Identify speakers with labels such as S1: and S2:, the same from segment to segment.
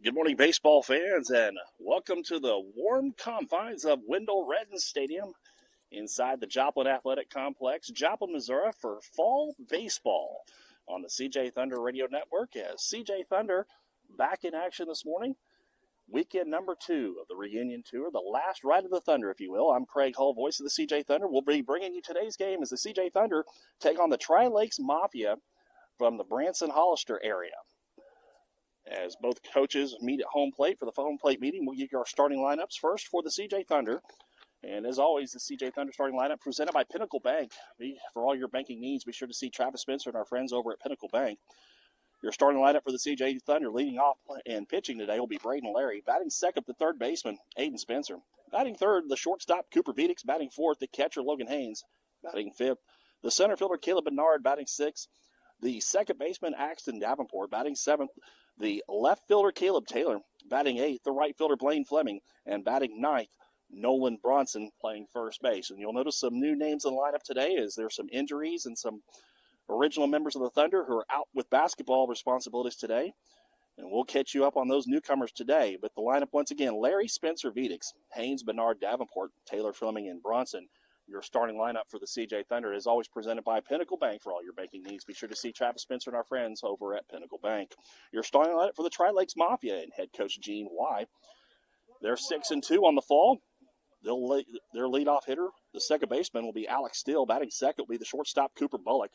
S1: Good morning, baseball fans, and welcome to the warm confines of Wendell Redden Stadium inside the Joplin Athletic Complex, Joplin, Missouri, for fall baseball on the CJ Thunder Radio Network. As CJ Thunder back in action this morning, weekend number 2 of the reunion tour, the last ride of the Thunder, if you will. I'm Craig Hull, voice of the CJ Thunder. We'll be bringing you today's game as the CJ Thunder take on the Tri-Lakes Mafia from the Branson-Hollister area. As both coaches meet at home plate for the home plate meeting, we'll give you our starting lineups first for the CJ Thunder. And as always, the CJ Thunder starting lineup presented by Pinnacle Bank. For all your banking needs, be sure to see Travis Spencer and our friends over at Pinnacle Bank. Your starting lineup for the CJ Thunder leading off and pitching today will be Braden Larry. Batting second, the third baseman, Aiden Spencer. Batting third, the shortstop, Cooper Vedix. Batting fourth, the catcher, Logan Haynes. Batting fifth, the center fielder, Caleb Bernard. Batting sixth, the second baseman, Axton Davenport. Batting seventh, the left fielder, Caleb Taylor. Batting eighth, the right fielder, Blaine Fleming. And batting ninth, Nolan Bronson, playing first base. And you'll notice some new names in the lineup today as there's some injuries and some original members of the Thunder who are out with basketball responsibilities today. And we'll catch you up on those newcomers today. But the lineup, once again, Larry, Spencer, Vedix, Haynes, Bernard, Davenport, Taylor, Fleming, and Bronson. Your starting lineup for the CJ Thunder is always presented by Pinnacle Bank for all your banking needs. Be sure to see Travis Spencer and our friends over at Pinnacle Bank. Your starting lineup for the Tri-Lakes Mafia and head coach Gene Y. They're 6-2 on the fall. Their leadoff hitter, the second baseman, will be Alex Steele. Batting second will be the shortstop, Cooper Bullock.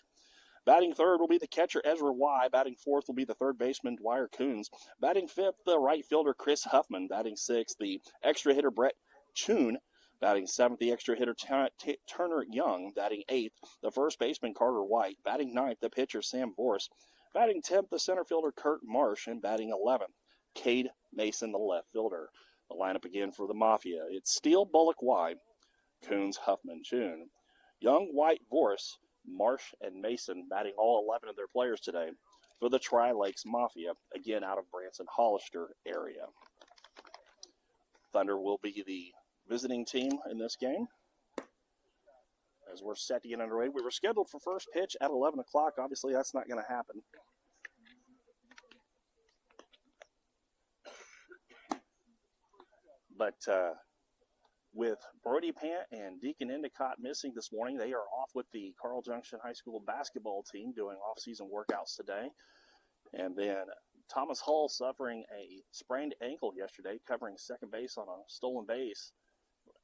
S1: Batting third will be the catcher, Ezra Y. Batting fourth will be the third baseman, Dwyer Coons. Batting fifth, the right fielder, Chris Huffman. Batting sixth, the extra hitter, Brett Choon. Batting seventh, the extra hitter, Turner Young. Batting eighth, the first baseman, Carter White. Batting ninth, the pitcher, Sam Vorse. Batting 10th, the center fielder, Kurt Marsh. And batting 11th, Cade Mason, the left fielder. The lineup again for the Mafia. It's Steele, Bullock, Y. Coons, Huffman, Choon. Young, White, Vorse, Marsh, and Mason batting all 11 of their players today for the Tri-Lakes Mafia, again out of Branson-Hollister area. Thunder will be the visiting team in this game as we're set to get underway. We were scheduled for first pitch at 11 o'clock. Obviously, that's not going to happen. But with Brody Pant and Deacon Endicott missing this morning, they are off with the Carl Junction High School basketball team doing off-season workouts today. And then Thomas Hull suffering a sprained ankle yesterday, covering second base on a stolen base.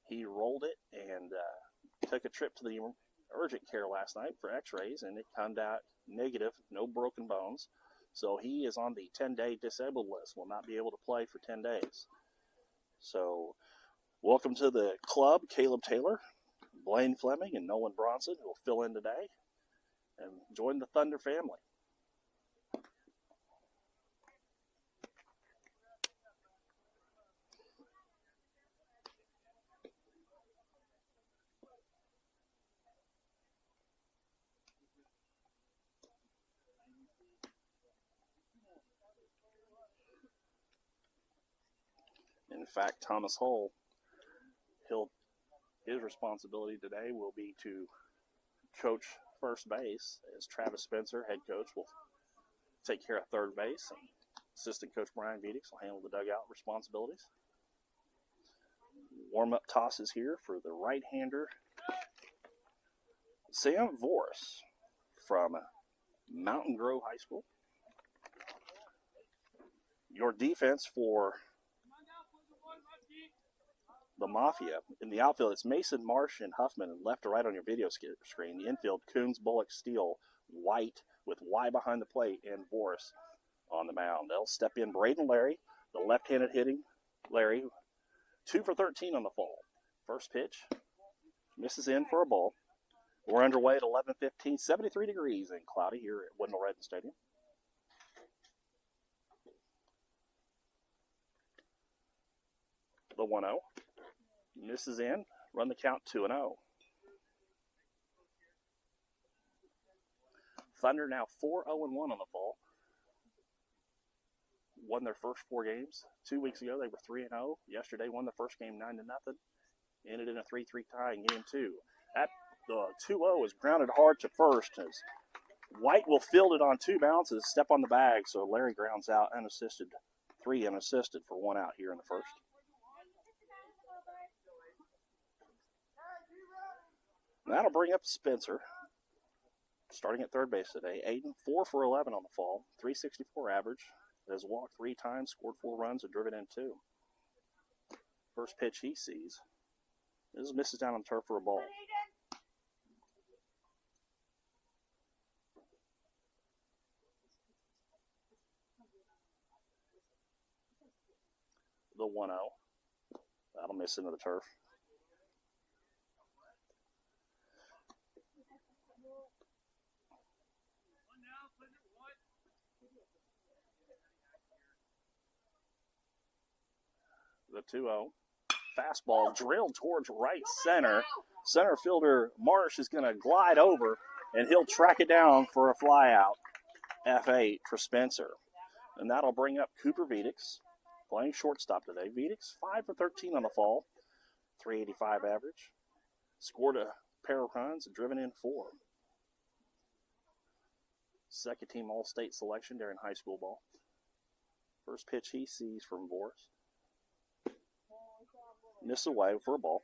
S1: He rolled it and took a trip to the urgent care last night for x-rays, and it turned out negative, no broken bones. So he is on the 10-day disabled list, will not be able to play for 10 days. So welcome to the club, Caleb Taylor, Blaine Fleming, and Nolan Bronson, who will fill in today and join the Thunder family. In fact, Thomas Hull, his responsibility today will be to coach first base, as Travis Spencer, head coach, will take care of third base, and assistant coach Brian Vedix will handle the dugout responsibilities. Warm-up tosses here for the right-hander, Sam Vorse from Mountain Grove High School. Your defense for the Mafia. In the outfield, it's Mason, Marsh, and Huffman, and left to right on your video screen. The infield, Coons, Bullock, Steele, White, with Y behind the plate, and Vorse on the mound. They'll step in Braden Larry, the left-handed hitting Larry, 2 for 13 on the fall. First pitch, misses in for a ball. We're underway at 11:15, 73 degrees and cloudy here at Wendell Redden Stadium. The 1-0. Misses in. Run the count 2-0. Thunder now 4-0-1 on the fall. Won their first 4 games. 2 weeks ago they were 3-0. Yesterday won the first game 9-0. Ended in a 3-3 tie in game 2. That 2-0 is grounded hard to first as White will field it on 2 bounces, step on the bag, so Larry grounds out unassisted 3 unassisted for 1 out here in the first. That'll bring up Spencer, starting at third base today. Aiden, 4 for 11 on the fall, 364 average. Has walked 3 times, scored 4 runs, and driven in 2. First pitch he sees. This misses down on the turf for a ball. The 1-0. That'll miss into the turf. The 2-0. Fastball drilled towards right center. Center fielder Marsh is going to glide over, and he'll track it down for a flyout. F8 for Spencer. And that'll bring up Cooper Vedix, playing shortstop today. Vedix, 5 for 13 on the fall, 385 average. Scored a pair of runs and driven in 4. Second team All-State selection during high school ball. First pitch he sees from Boris. Miss away for a ball.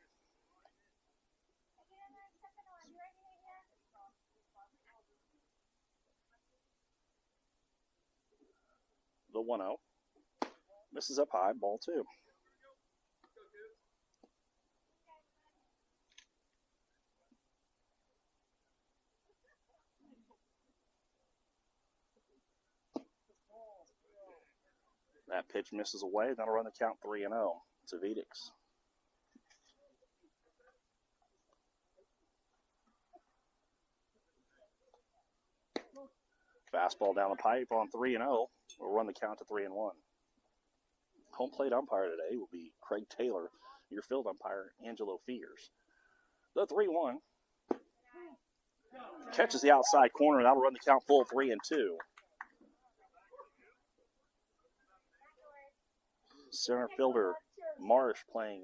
S1: The 1-0. Misses up high, ball 2. That pitch misses away. That'll run the count 3-0 to Vedix. Fastball down the pipe on 3-0. We'll run the count to 3-1. Home plate umpire today will be Craig Taylor. Your field umpire, Angelo Fears. The 3-1. Catches the outside corner. That'll run the count full 3-2. Center fielder Marsh playing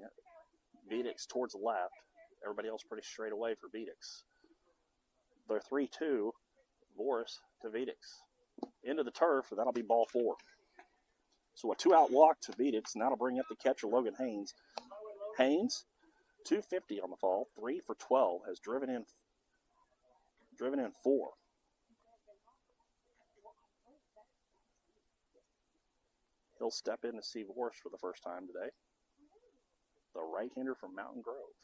S1: Vedix towards the left. Everybody else pretty straight away for Vedix. The 3-2. Boris to Vedix. Into the turf, and that'll be ball 4. So a 2-out walk to Vedix, and that'll bring up the catcher, Logan Haynes. Haynes, 250 on the fall, 3 for 12, has driven in 4. He'll step in to see Boris for the first time today. The right-hander from Mountain Grove.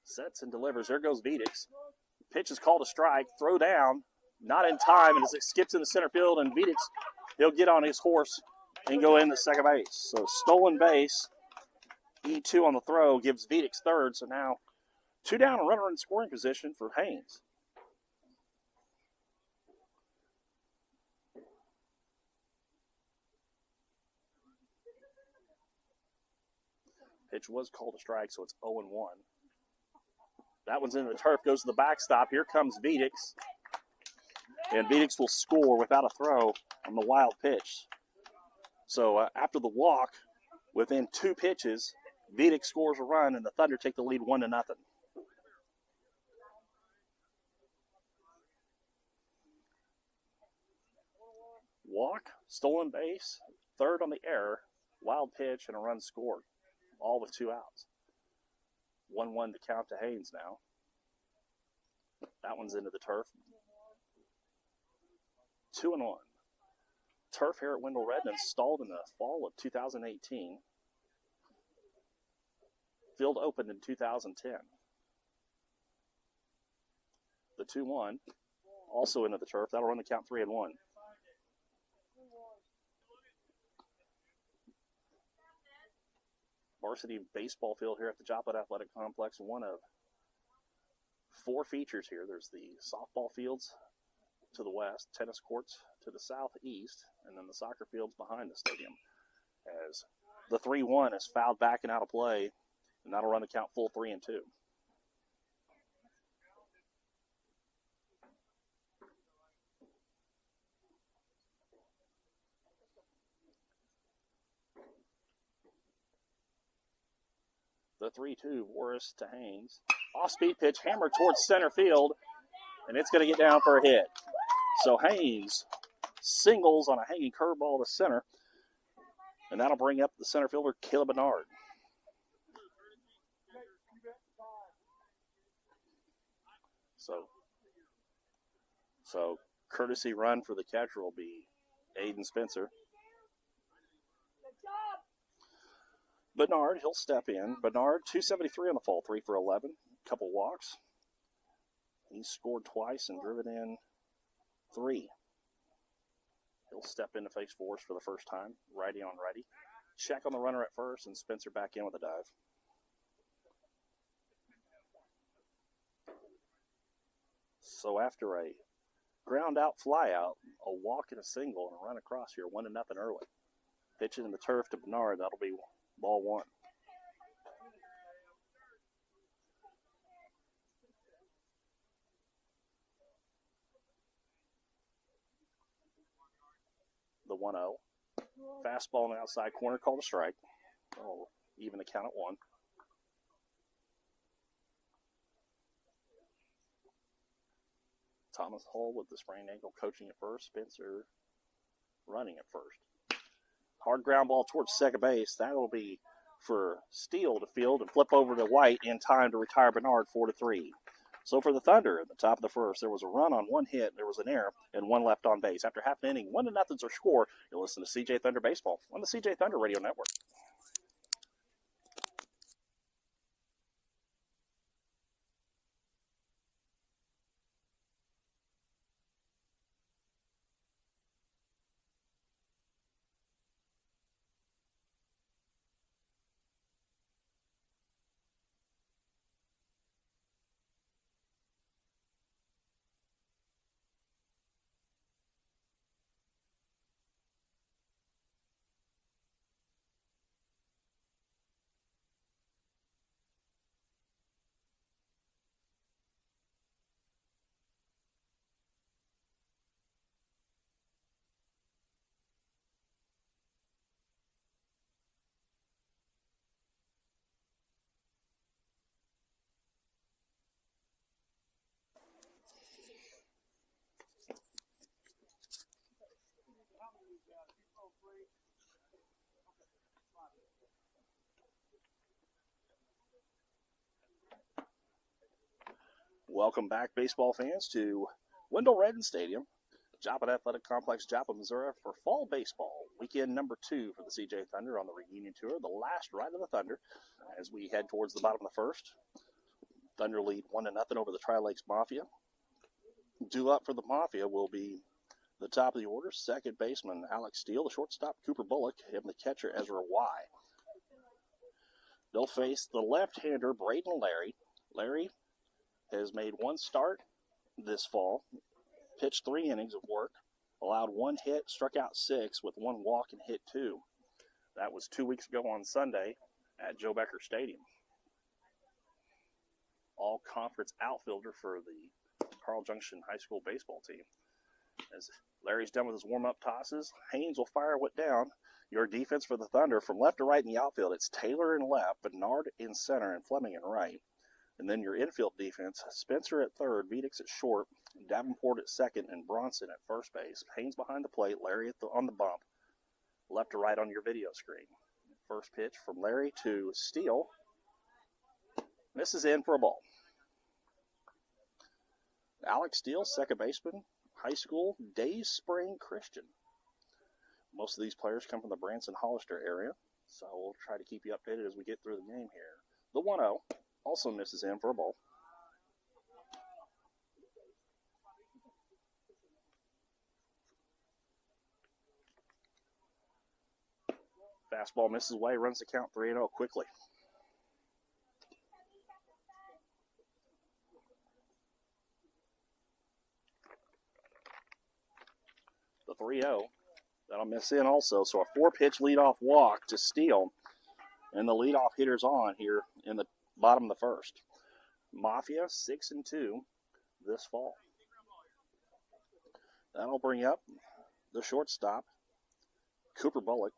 S1: Sets and delivers. There goes Vedix. Pitch is called a strike. Throw down. Not in time. And as it skips in the center field, and Vedix, he'll get on his horse and go in the second base. So stolen base. E2 on the throw gives Vedix third. So now 2 down, a runner in scoring position for Haynes. Pitch was called a strike, so it's 0-1. That one's into the turf, goes to the backstop. Here comes Vedix. And Vedix will score without a throw on the wild pitch. So after the walk, within 2 pitches, Vedix scores a run, and the Thunder take the lead 1-0. Walk, stolen base, third on the error, wild pitch, and a run scored. All with 2 outs. 1-1 to count to Haynes now. That one's into the turf. 2-1. Turf here at Wendell Redden installed in the fall of 2018. Field opened in 2010. The 2-1 also into the turf. That'll run the count 3-1. Varsity baseball field here at the Joplin Athletic Complex. One of 4 features here. There's the softball fields to the west, tennis courts to the southeast, and then the soccer fields behind the stadium. As the 3-1 is fouled back and out of play, and that'll run the count full 3-2. The 3-2, Boris to Haynes. Off-speed pitch, hammered towards center field, and it's going to get down for a hit. So Haynes singles on a hanging curveball to center, And that'll bring up the center fielder, Caleb Bernard. So courtesy run for the catcher will be Aiden Spencer. Bernard, he'll step in. Bernard, 273 on the fall, 3 for 11, couple walks. He's scored twice and driven in 3. He'll step into face force for the first time, righty on righty. Check on the runner at first, and Spencer back in with a dive. So after a ground out fly out, a walk and a single, and a run across here, 1-0 early. Pitching in the turf to Bernard, that'll be ball 1. The 1-0. Fastball in the outside corner, called a strike. Oh, even the count at 1. Thomas Hull with the sprained ankle coaching at first. Spencer running at first. Hard ground ball towards second base. That'll be for Steele to field and flip over to White in time to retire Bernard 4-3. So for the Thunder at the top of the first, there was a run on 1 hit, there was an error, and 1 left on base. After half an inning, 1-0's our score. You'll listen to CJ Thunder Baseball on the CJ Thunder Radio Network. Welcome back, baseball fans, to Wendell Redden Stadium, Joplin Athletic Complex, Joplin, Missouri, for fall baseball. Weekend number 2 for the CJ Thunder on the reunion tour, the last ride of the Thunder as we head towards the bottom of the first. Thunder lead 1-0 over the Tri-Lakes Mafia. Due up for the Mafia will be the top of the order, second baseman Alex Steele, the shortstop Cooper Bullock, and the catcher Ezra Y. They'll face the left-hander Braden Larry. Larry has made 1 start this fall, pitched 3 innings of work, allowed 1 hit, struck out 6 with 1 walk and hit 2. That was 2 weeks ago on Sunday at Joe Becker Stadium. All-conference outfielder for the Carl Junction High School baseball team. As Larry's done with his warm-up tosses, Haynes will fire it down. Your defense for the Thunder from left to right in the outfield, it's Taylor in left, Bernard in center, and Fleming in right. And then your infield defense, Spencer at third, Vedix at short, Davenport at second, and Bronson at first base. Haynes behind the plate, Larry on the bump, left to right on your video screen. First pitch from Larry to Steele. This is in for a ball. Alex Steele, second baseman, high school, Days Spring Christian. Most of these players come from the Branson-Hollister area, so we'll try to keep you updated as we get through the game here. The 1-0 also misses in for a ball. Fastball misses away, runs the count 3-0 quickly. The 3-0, that'll miss in also. So a 4-pitch leadoff walk to Steele. And the leadoff hitter's on here in the bottom of the first. Mafia 6-2 this fall. That'll bring up the shortstop, Cooper Bullock,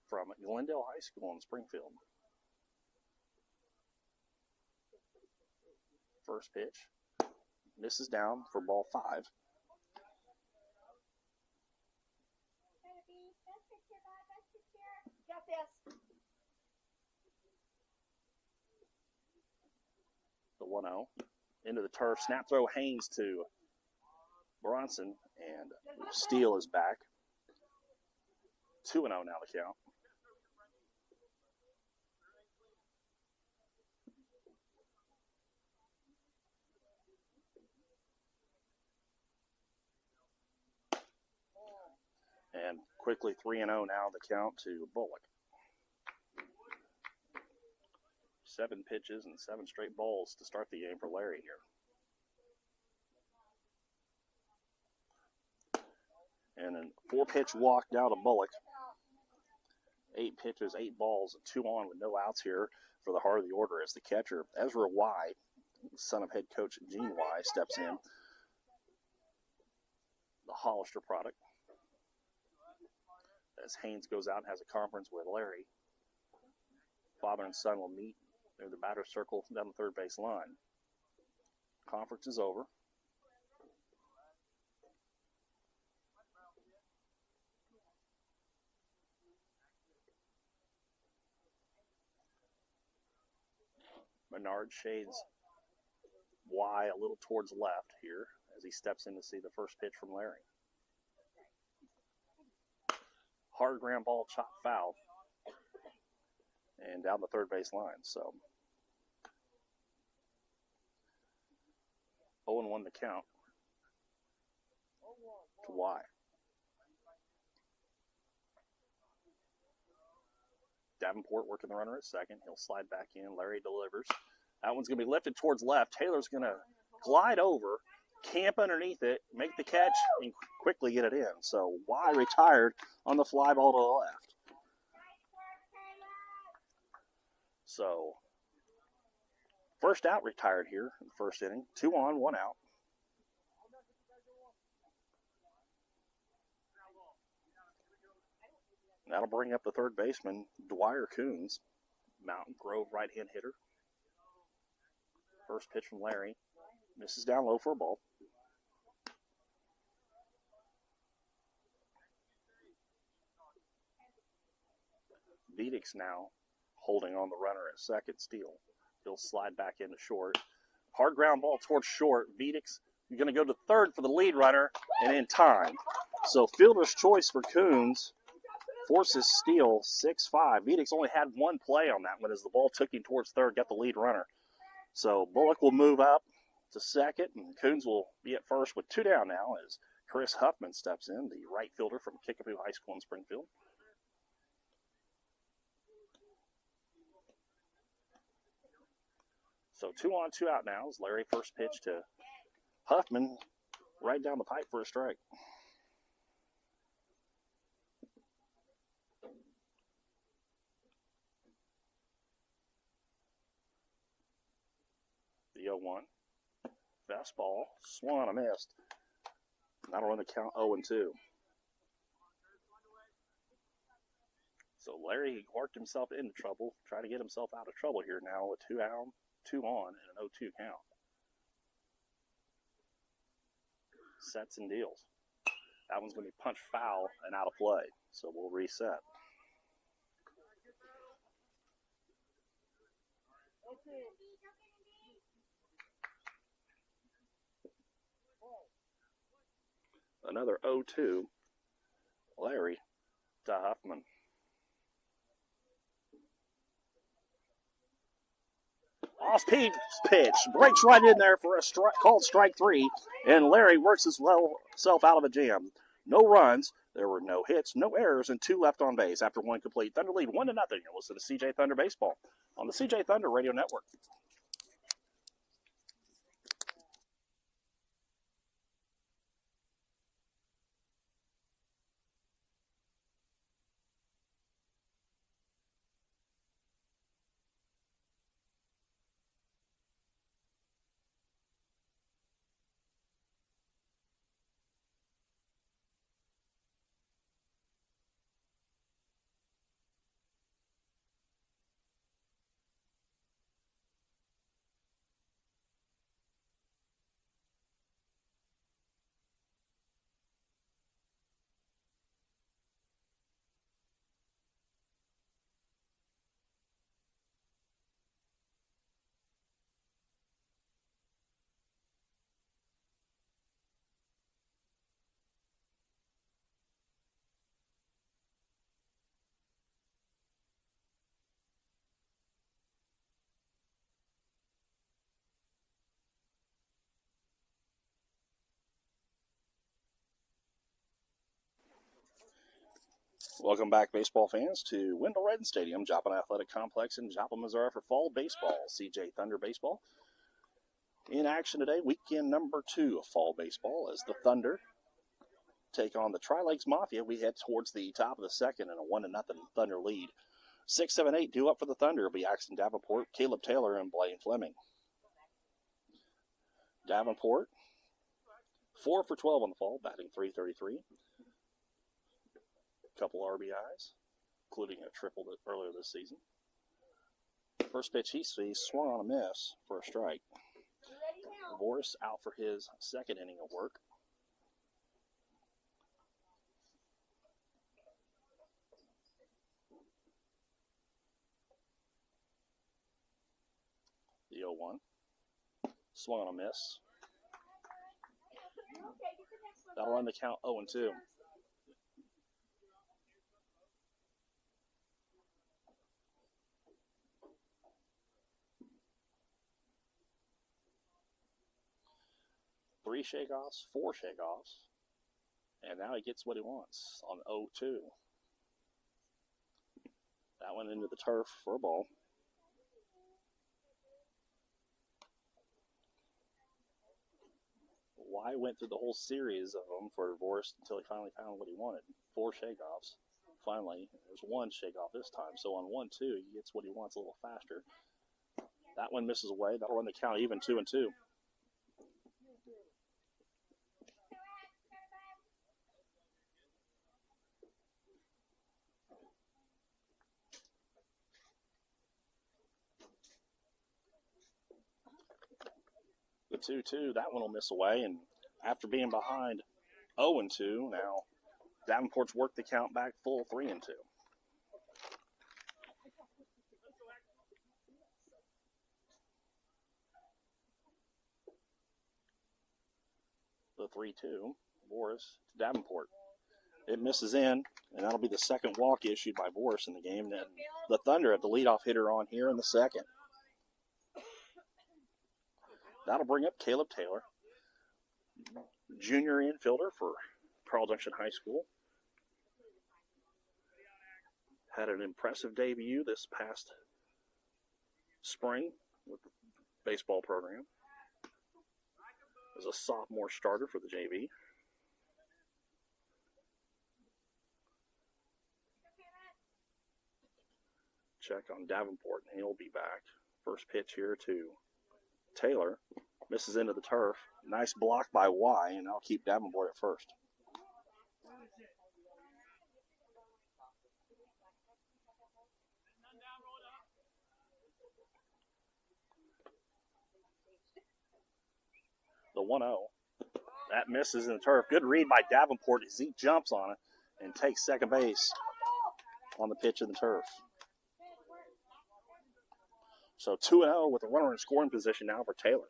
S1: from Glendale High School in Springfield. First pitch misses down for ball 5.
S2: Got this.
S1: The 1-0. Into the turf. Snap throw Haynes to Bronson. And Steele is back. 2-0 now the count. And quickly 3-0 now the count to Bullock. 7 pitches and 7 straight balls to start the game for Larry here. And a 4-pitch walk now to Bullock. 8 pitches, 8 balls, and 2 on with no outs here for the heart of the order as the catcher, Ezra Y., son of head coach Gene Y., steps in. The Hollister product. As Haynes goes out and has a conference with Larry. Father and son will meet near the batter's circle down the third base line. Conference is over. Menard shades Y a little towards left here as he steps in to see the first pitch from Larry. Hard ground ball, chop foul. And down the third base line. So 0-1 the count to Y. Davenport working the runner at second. He'll slide back in. Larry delivers. That one's going to be lifted towards left. Taylor's going to glide over, camp underneath it, make the catch, and quickly get it in. So Y retired on the fly ball to the left. So first out retired here in the first inning. 2 on, 1 out. That'll bring up the third baseman, Dwyer Coons, Mountain Grove right-hand hitter. First pitch from Larry. Misses down low for a ball. Vedix now holding on the runner at second. Steele. He'll slide back into short. Hard ground ball towards short. Vedix, you're going to go to third for the lead runner and in time. So fielder's choice for Coons forces Steele 6-5. Vedix only had one play on that one as the ball took him towards third, got the lead runner. So Bullock will move up to second, and Coons will be at first with 2 down now as Chris Huffman steps in, the right fielder from Kickapoo High School in Springfield. So 2 on, 2 out now as Larry first pitch to Huffman right down the pipe for a strike. The 0-1. Fastball. Swung on a missed. That'll run the count 0-2. So Larry worked himself into trouble, trying to get himself out of trouble here now with 2 out, 2 on, and an 0-2 count. Sets and deals. That one's going to be punched foul and out of play. So we'll reset. Another 0-2. Larry to Huffman. Off-pitch, breaks right in there for a called strike 3, and Larry works himself out of a jam. No runs, there were no hits, no errors, and 2 left on base after 1 complete. Thunder lead 1-0. You're listening to CJ Thunder Baseball on the CJ Thunder Radio Network. Welcome back, baseball fans, to Wendell Redden Stadium, Joplin Athletic Complex in Joplin, Missouri for fall baseball. CJ Thunder baseball in action today, weekend number 2 of fall baseball, as the Thunder take on the Tri-Lakes Mafia. We head towards the top of the second in a 1-0 Thunder lead. 6, 7, 8 due up for the Thunder will be Axton Davenport, Caleb Taylor, and Blaine Fleming. Davenport, 4 for 12 on the fall, batting .333. Couple RBIs, including a triple earlier this season. First pitch he sees, swung on a miss for a strike. Boris out for his second inning of work. The 0-1. Swung on a miss. That'll run the count 0-2. Three shakeoffs, 4 shakeoffs, and now he gets what he wants on 0-2. That went into the turf for a ball. Why went through the whole series of them for Boris until he finally found what he wanted? 4 shakeoffs. Finally, there's 1 shakeoff this time. So on 1-2, he gets what he wants a little faster. That one misses away. That'll run the count even 2-2. The 2-2, that one will miss away, and after being behind 0-2, now Davenport's worked the count back full 3-2. The 3-2, Boris to Davenport. It misses in, and that'll be the second walk issued by Boris in the game. Then the Thunder have the leadoff hitter on here in the second. That'll bring up Caleb Taylor, junior infielder for Carl Junction High School. Had an impressive debut this past spring with the baseball program. As a sophomore starter for the JV. Check on Davenport, and he'll be back. First pitch here to Taylor. Misses into the turf. Nice block by Y, and I'll keep Davenport at first. The 1-0. That misses in the turf. Good read by Davenport as he jumps on it and takes second base on the pitch in the turf. So 2-0 with a runner in scoring position now for Taylor.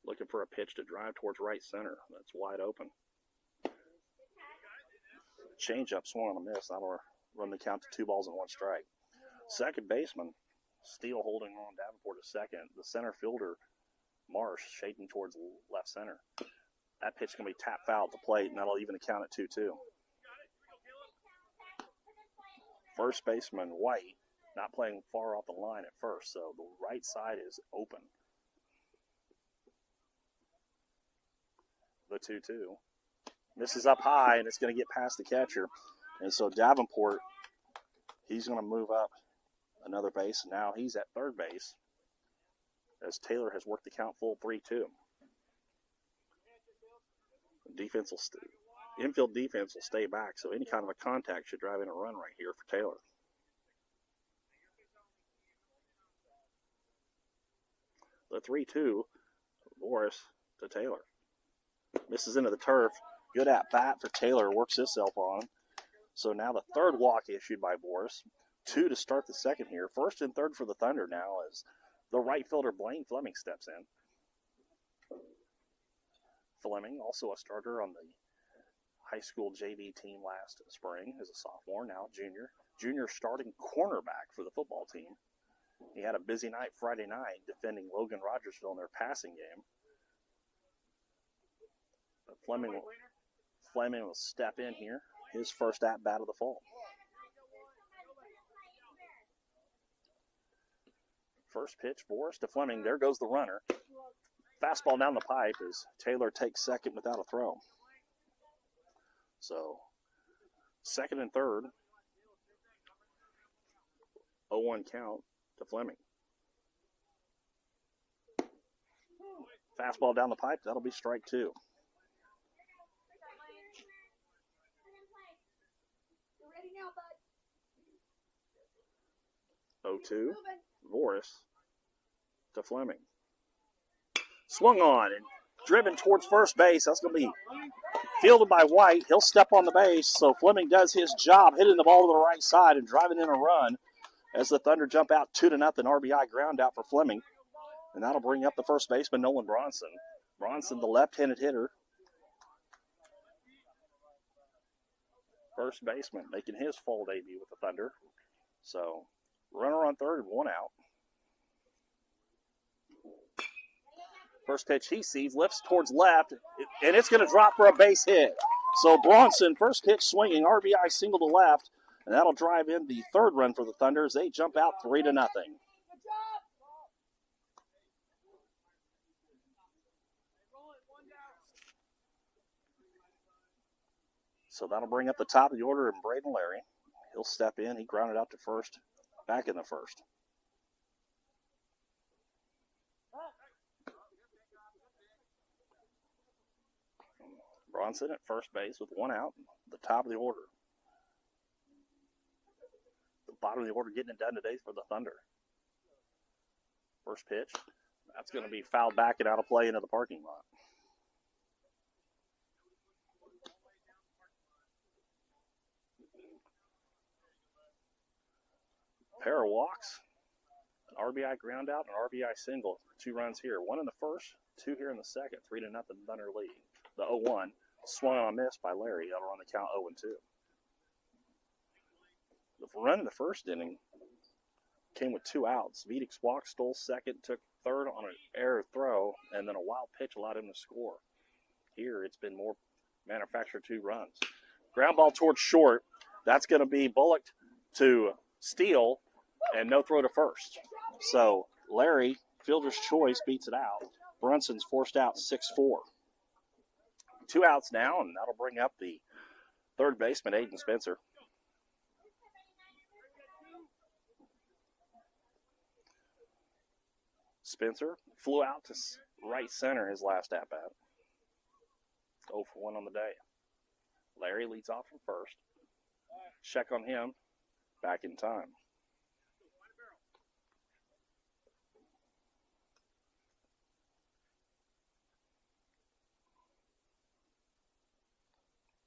S1: Looking for a pitch to drive towards right center. That's wide open. Change-up swung on a miss. That'll run the count to 2 balls and 1 strike. Second baseman, Steele holding on Davenport at second. The center fielder, Marsh, shaking towards left center. That pitch can be tapped foul at the plate, and that'll even the count at 2-2. First baseman, White, not playing far off the line at first, so the right side is open. The 2-2. Misses up high, and it's going to get past the catcher. And so Davenport, he's going to move up another base. Now he's at third base as Taylor has worked the count full 3-2. Infield defense will stay back, so any kind of a contact should drive in a run right here for Taylor. The 3-2, Boris to Taylor. Misses into the turf. Good at bat for Taylor. Works himself on. So now the third walk issued by Boris. 2 to start the second here. First and third for the Thunder now as the right fielder Blaine Fleming steps in. Fleming, also a starter on the high school JV team last spring as a sophomore, now junior. Junior starting cornerback for the football team. He had a busy night Friday night defending Logan Rogersville in their passing game. Fleming will step in here. His first at-bat of the fall. First pitch, Boris to Fleming. There goes the runner. Fastball down the pipe as Taylor takes second without a throw. So, second and third. 0-1 count to Fleming. Fastball down the pipe. That'll be strike two.
S2: Ready now, bud.
S1: 0-2. Boris to Fleming. Swung on and driven towards first base. That's going to be fielded by White. He'll step on the base, so Fleming does his job, hitting the ball to the right side and driving in a run as the Thunder jump out 2-0. RBI ground out for Fleming. And that'll bring up the first baseman, Nolan Bronson. Bronson, the left-handed hitter. First baseman making his fall debut with the Thunder. So, runner on third and one out. First pitch he sees, lifts towards left, and it's going to drop for a base hit. So Bronson, first pitch swinging, RBI single to left, and that'll drive in the third run for the Thunder as they jump out 3-0. So that'll bring up the top of the order and Braden Larry. He'll step in. He grounded out to first, back in the first. Bronson at first base with one out, the top of the order. The bottom of the order getting it done today for the Thunder. First pitch. That's going to be fouled back and out of play into the parking lot. Pair of walks, an RBI ground out, an RBI single. 2 runs here. 1 in the first, 2 here in the second. 3-0 Thunder lead. The 0-1 swung on a miss by Larry. That'll run the count 0-2. The run in the first inning came with 2 outs. Vidic walked, stole second, took third on an error throw, and then a wild pitch allowed him to score. Here, it's been more manufactured 2 runs. Ground ball towards short. That's going to be Bullock to Steele, and no throw to first. So Larry, fielder's choice, beats it out. Brunson's forced out 6-4. 2 outs now, and that'll bring up the third baseman, Aiden Spencer. Spencer flew out to right center his last at-bat. 0 for 1 on the day. Larry leads off from first. Check on him. Back in time.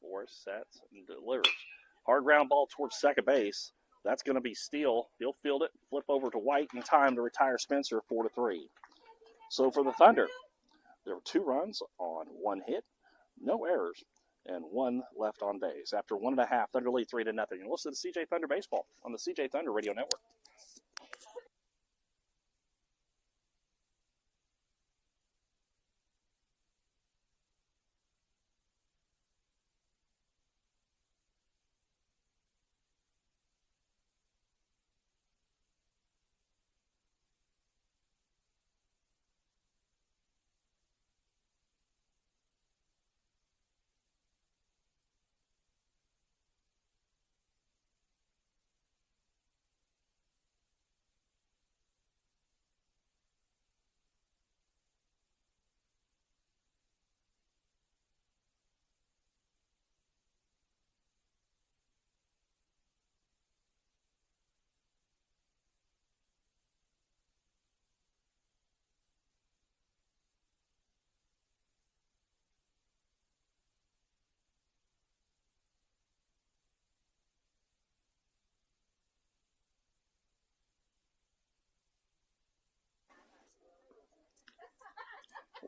S1: Boris sets and delivers. Hard ground ball towards second base. That's going to be Steele. He'll field it, flip over to White in time to retire Spencer 4-3. So for the Thunder, there were 2 runs on 1 hit, no errors, and 1 left on base. After 1.5, Thunder lead 3-0. You're listening to CJ Thunder Baseball on the CJ Thunder Radio Network.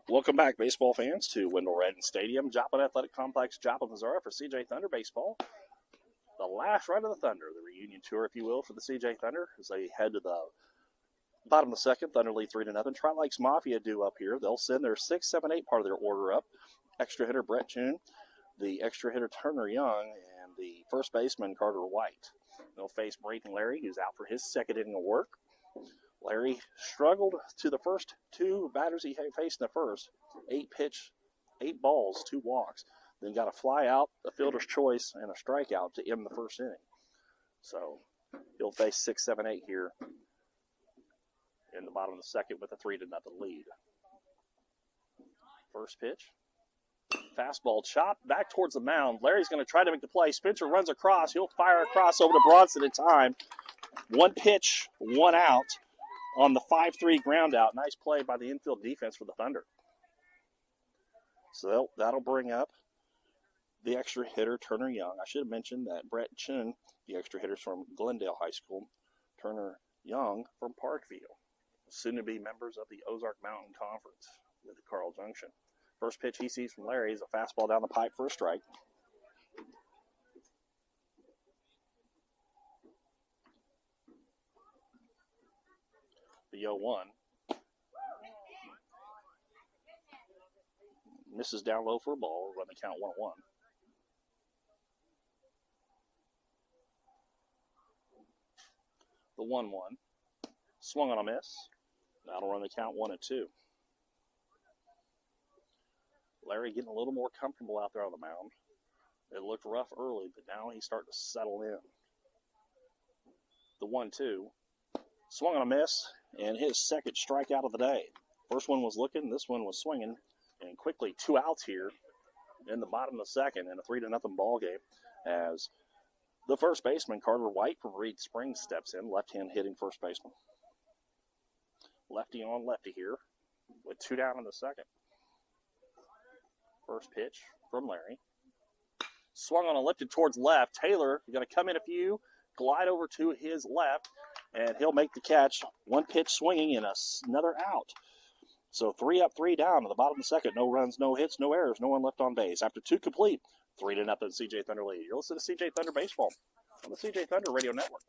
S1: Welcome back, baseball fans, to Wendell Redden Stadium, Joplin Athletic Complex, Joplin, Missouri, for CJ Thunder Baseball. The last run of the Thunder, the reunion tour, if you will, for the CJ Thunder, as they head to the bottom of the second. Thunder lead 3-0. Tri-Lakes Mafia due up here. They'll send their 6, 7, 8 part of their order up. extra hitter Brett Toon, the extra hitter Turner Young, and the first baseman Carter White. They'll face Brayton Larry, who's out for his second inning of work. Larry struggled to the first two batters he faced in the first. 8 balls, 2 walks. Then got a fly out, a fielder's choice, and a strikeout to end the first inning. So he'll face 6, 7, 8 here in the bottom of the second with a 3-0 lead. First pitch. Fastball chopped back towards the mound. Larry's going to try to make the play. Spencer runs across. He'll fire across over to Bronson in time. 1 pitch, 1 out on the 5-3 ground out. Nice play by the infield defense for the Thunder. So that'll bring up the extra hitter, Turner Young. I should have mentioned that Brett Chun, the extra hitters from Glendale High School, Turner Young from Parkview, soon to be members of the Ozark Mountain Conference with Carl Junction. First pitch he sees from Larry is a fastball down the pipe for a strike. The 0-1. Misses down low for a ball. Run the count 1-1. The 1-1. Swung on a miss. That'll run the count 1-2. Larry getting a little more comfortable out there on the mound. It looked rough early, but now he's starting to settle in. The 1-2. Swung on a miss, and his second strikeout of the day. First one was looking, this one was swinging, and quickly 2 outs here in the bottom of the second in a 3-0 ball game as the first baseman, Carter White from Reed Springs, steps in, left-hand hitting first baseman. Lefty on lefty here with 2 down in the second. First pitch from Larry. Swung on a lifted towards left. Taylor, going to come in a few, glide over to his left, and he'll make the catch. 1 pitch swinging and another out. So 3 up, 3 down to the bottom of the second. No runs, no hits, no errors, no one left on base. After 2 complete, 3-0 CJ Thunder lead. You're listening to CJ Thunder Baseball on the CJ Thunder Radio Network.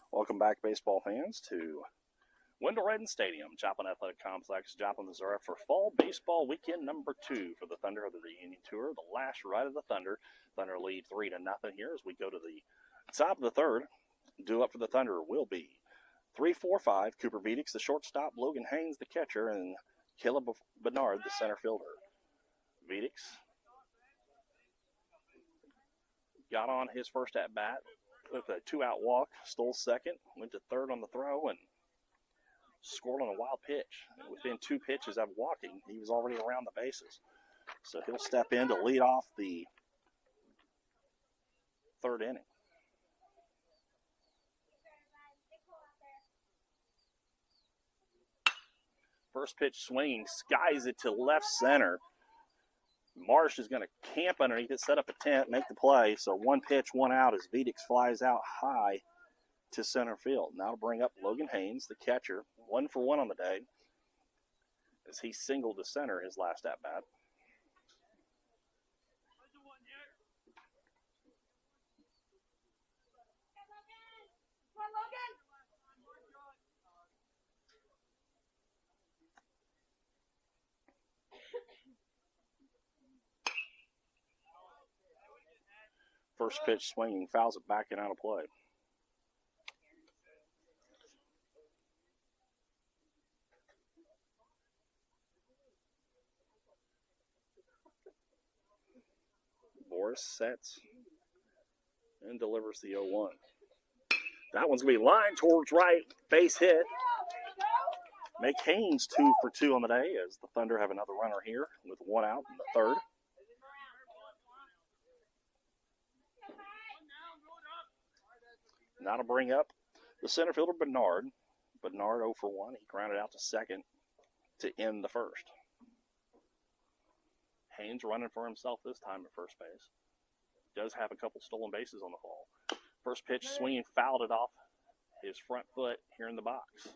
S1: Welcome back, baseball fans, to Wendell Redden Stadium, Joplin Athletic Complex, Joplin, Missouri, for fall baseball weekend number 2 for the Thunder of the Reunion Tour. The last ride of the Thunder. Thunder lead 3-0 here as we go to the top of the third. Due up for the Thunder will be 3-4-5, Cooper Viedix, the shortstop, Logan Haynes, the catcher, and Caleb Bernard, the center fielder. Viedix got on his first at-bat with a 2-out walk, stole second, went to third on the throw, and scored on a wild pitch. Within 2 pitches of walking, he was already around the bases. So he'll step in to lead off the third inning. First pitch swinging, skies it to left center. Marsh is going to camp underneath it, set up a tent, make the play. So 1 pitch, 1 out as Viedix flies out high to center field. Now to bring up Logan Haynes, the catcher, 1 for 1 on the day, as he singled to center his last at-bat. First pitch swinging, fouls it back and out of play. Boris sets and delivers the 0-1. That one's going to be lined towards right. Base hit. Make Haynes 2 for 2 on the day as the Thunder have another runner here with 1 out in the third. Now to bring up the center fielder, Bernard. Bernard 0 for 1. He grounded out to second to end the first. Haynes running for himself this time at first base. Does have a couple stolen bases on the fall. First pitch, swinging, fouled it off his front foot here in the box.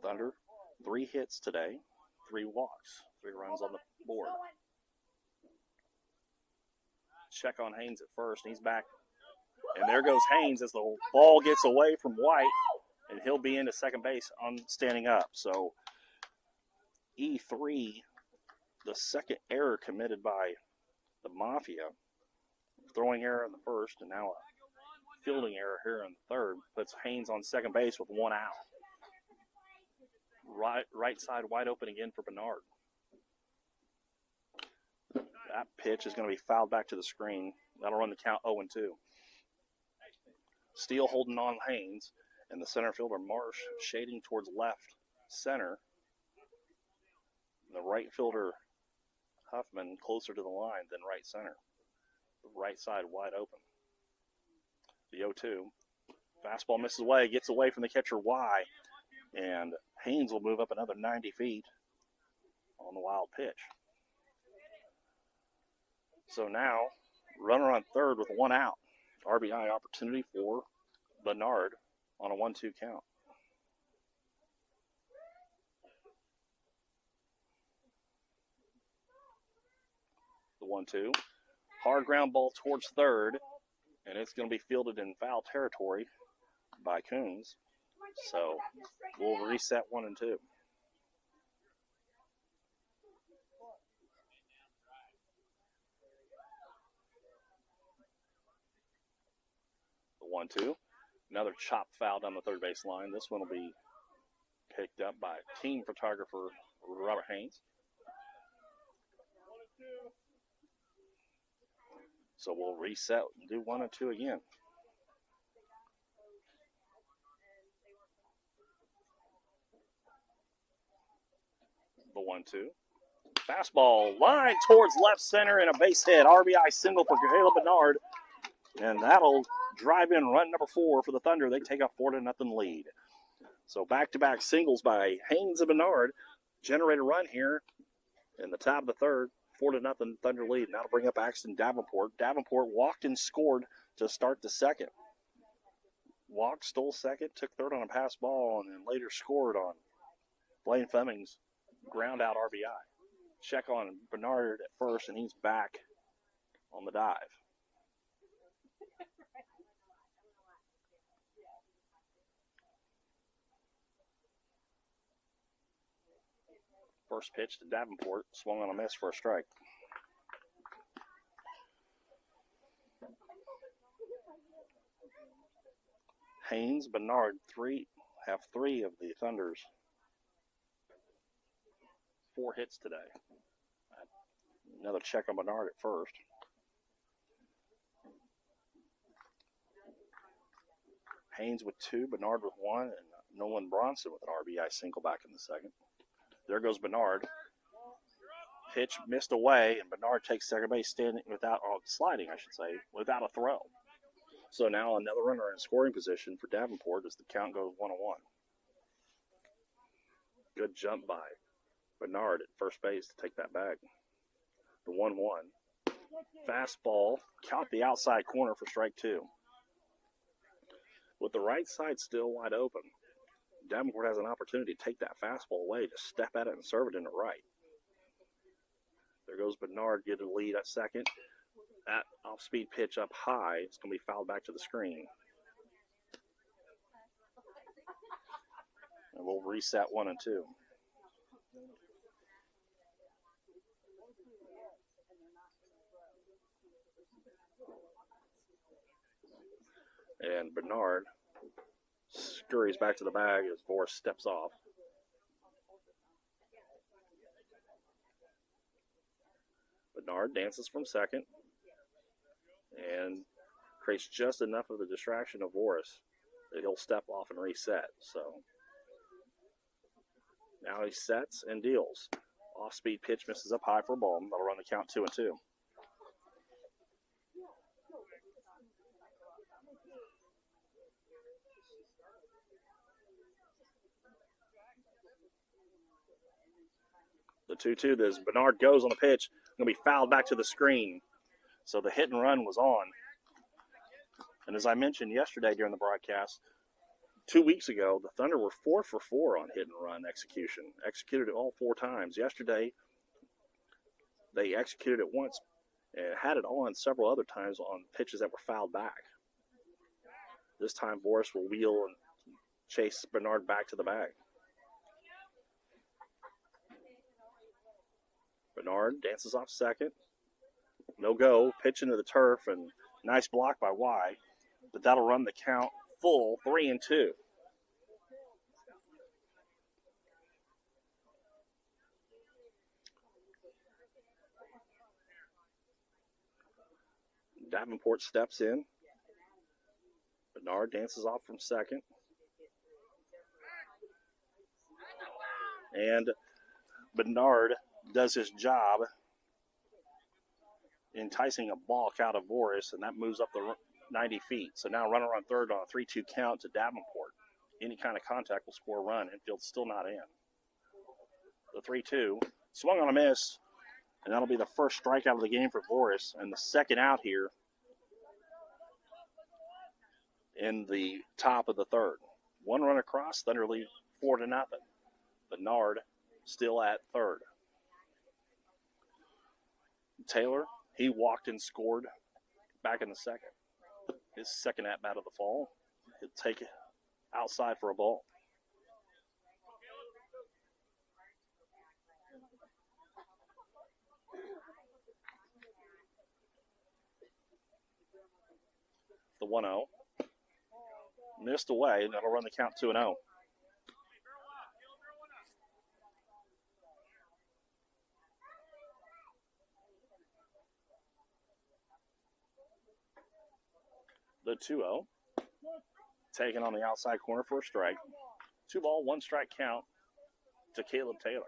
S1: Thunder, 3 hits today, 3 walks, 3 runs on the board. Check on Haynes at first, and he's back. And there goes Haynes as the ball gets away from White, and he'll be into second base on standing up. So E3, the second error committed by the Mafia, throwing error in the first, and now a fielding error here in the third, puts Haynes on second base with 1 out. Right side wide open again for Bernard. That pitch is going to be fouled back to the screen. That'll run the count 0-2. Steele holding on Haynes, and the center fielder Marsh shading towards left center. The right fielder Huffman closer to the line than right center. The right side wide open. The 0-2. Fastball misses away, gets away from the catcher Y, and Haynes will move up another 90 feet on the wild pitch. So now, runner on third with 1 out. RBI opportunity for Bernard on a 1-2 count. The 1-2. Hard ground ball towards third, and it's going to be fielded in foul territory by Coons. So we'll reset 1 and 2. The 1-2. Another chop foul down the third base line. This one will be picked up by team photographer Robert Haynes. So we'll reset and do 1 and 2 again. The 1-2. Fastball line towards left center and a base hit. RBI single for Caleb Bernard. And that'll drive in run number 4 for the Thunder. They take a 4-0 lead. So back-to-back singles by Haynes and Bernard generate a run here in the top of the third. 4-0 Thunder lead. Now to bring up Axton Davenport. Davenport walked and scored to start the second. Walked, stole second, took third on a pass ball, and then later scored on Blaine Fleming's ground out RBI. Check on Bernard at first, and he's back on the dive. First pitch to Davenport, swung on a miss for a strike. Haynes, Bernard, have 3 of the Thunder's 4 hits today. Another check on Bernard at first. Haynes with 2, Bernard with 1, and Nolan Bronson with an RBI single back in the second. There goes Bernard. Pitch missed away, and Bernard takes second base sliding, without a throw. So now another runner in scoring position for Davenport as the count goes 1-1. Good jump by Bernard at first base to take that back. The 1-1. Fastball caught the outside corner for strike 2. With the right side still wide open, Davenport has an opportunity to take that fastball away, to step at it and serve it into right. There goes Bernard, get a lead at second. That off-speed pitch up high, it's going to be fouled back to the screen. And we'll reset 1 and 2. And Bernard scurries back to the bag as Boris steps off. Bernard dances from second and creates just enough of the distraction of Boris that he'll step off and reset. So now he sets and deals. Off-speed pitch misses up high for a ball. That'll run the count 2-2. The 2-2, as Bernard goes on the pitch, going to be fouled back to the screen. So the hit and run was on. And as I mentioned yesterday during the broadcast, 2 weeks ago, the Thunder were 4 for 4 on hit and run execution. Executed it all 4 times. Yesterday, they executed it once and had it on several other times on pitches that were fouled back. This time, Boris will wheel and chase Bernard back to the bag. Bernard dances off second. No go. Pitch into the turf, and nice block by Y. But that'll run the count full 3-2. Davenport steps in. Bernard dances off from second. And Bernard does his job enticing a balk out of Boris, and that moves up the 90 feet. So now runner on third on a 3-2 count to Davenport. Any kind of contact will score a run. Infield's still not in. The 3-2 swung on a miss, and that'll be the first strikeout of the game for Boris, and the second out here in the top of the third. One run across, Thunder lead 4-0. Bernard still at third. Taylor, he walked and scored back in the second. His second at-bat of the fall. He'll take it outside for a ball. The 1-0. Missed away, and that'll run the count 2-0. The 2-0. Taken on the outside corner for a strike. 2-ball, 1-strike count to Caleb Taylor.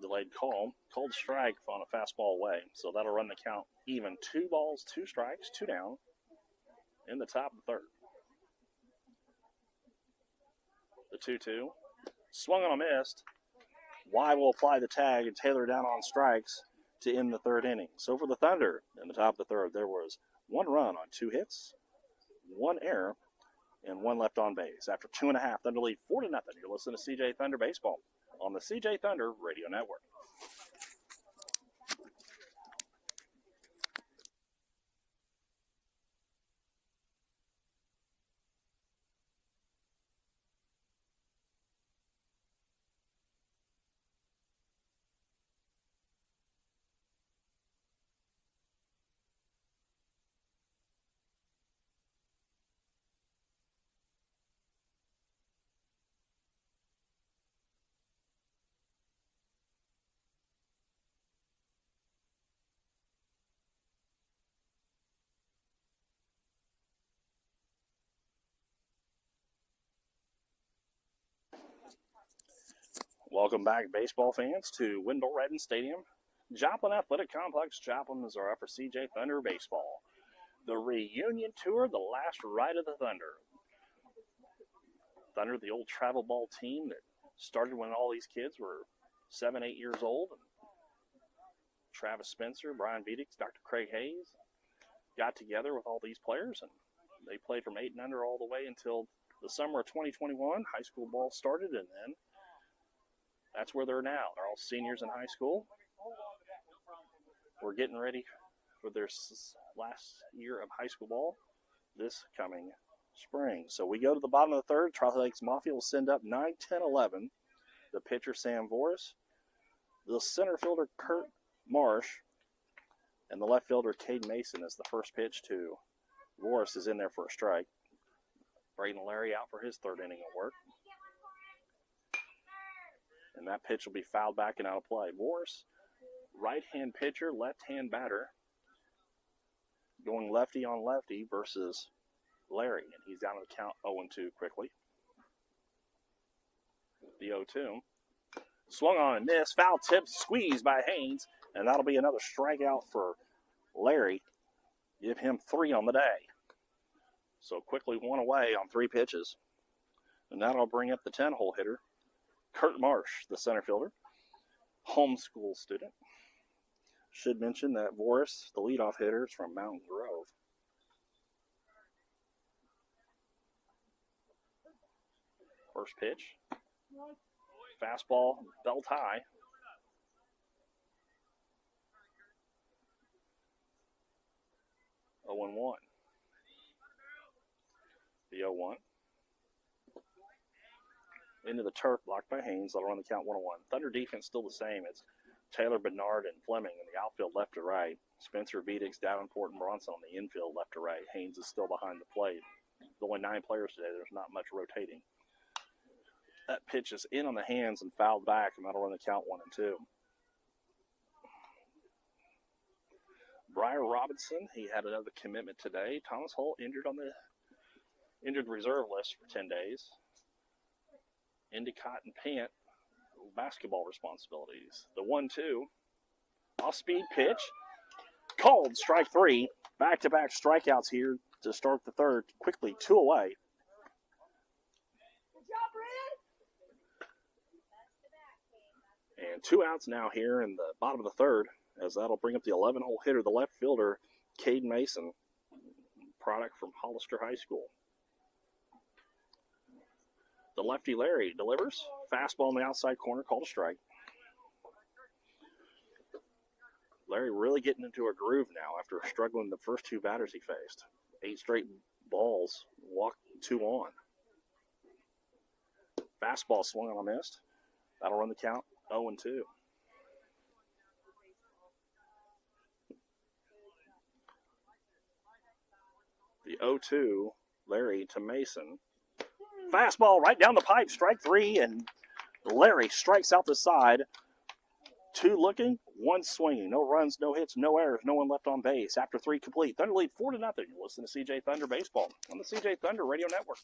S1: Delayed call. Cold strike on a fastball away. So that'll run the count even. 2 balls, 2 strikes, 2 down in the top of the third. The 2-2. Swung on a miss. Y will apply the tag and Taylor down on strikes to end the third inning. So for the Thunder, in the top of the third, there was 1 run on 2 hits, 1 error, and 1 left on base. After 2.5, Thunder lead 4-0. You're listening to CJ Thunder Baseball on the CJ Thunder Radio Network. Welcome back, baseball fans, to Wendell Redden Stadium, Joplin Athletic Complex, Joplin, Missouri, for CJ Thunder Baseball. The reunion tour, the last ride of the Thunder. Thunder, the old travel ball team that started when all these kids were 7, 8 years old. Travis Spencer, Brian Vidic, Dr. Craig Hayes got together with all these players, and they played from 8 and under all the way until the summer of 2021. High school ball started, and then that's where they're now. They're all seniors in high school. We're getting ready for their last year of high school ball this coming spring. So we go to the bottom of the third. Charlie Lakes Mafia will send up 9, 10, 11 the pitcher, Sam Voris, the center fielder, Kurt Marsh, and the left fielder, Cade Mason, as the first pitch to Voris is in there for a strike. Braden Larry out for his third inning of work. And that pitch will be fouled back and out of play. Voris, right-hand pitcher, left-hand batter, going lefty on lefty versus Larry. And he's down to the count 0-2 quickly. The 0-2. Swung on and missed. Foul tip, squeezed by Haynes. And that'll be another strikeout for Larry. Give him 3 on the day. So quickly 1 away on 3 pitches. And that'll bring up the 10-hole hitter, Kurt Marsh, the center fielder. Homeschool student. Should mention that Voris, the leadoff hitter, is from Mountain Grove. First pitch. Fastball, belt high. Oh, 1. The 0-1. Into the turf, blocked by Haynes. That'll run the count 1-1. Thunder defense still the same. It's Taylor Bernard and Fleming in the outfield left to right. Spencer Viedix, Davenport, and Bronson on the infield left to right. Haynes is still behind the plate. There's only 9 players today. There's not much rotating. That pitch is in on the hands and fouled back, and that'll run the count 1-2. Briar Robinson, he had another commitment today. Thomas Holt injured on the injured reserve list for 10 days. Endicott and Pant, basketball responsibilities. The 1-2, off-speed pitch, called strike 3. Back-to-back strikeouts here to start the third. Quickly 2 away.
S2: Good job, Brad.
S1: And 2 outs now here in the bottom of the third, as that'll bring up the 11-hole hitter, the left fielder, Cade Mason, product from Hollister High School. The lefty Larry delivers. Fastball in the outside corner, called a strike. Larry really getting into a groove now after struggling the first 2 batters he faced. 8 straight balls, walked 2 on. Fastball swung on a missed. That'll run the count 0-2. The 0-2, Larry to Mason. Fastball right down the pipe, strike 3, and Larry strikes out the side. 2 looking, 1 swinging. No runs, no hits, no errors, no one left on base. After 3 complete, Thunder lead 4-0. You listen to CJ Thunder Baseball on the CJ Thunder Radio Network.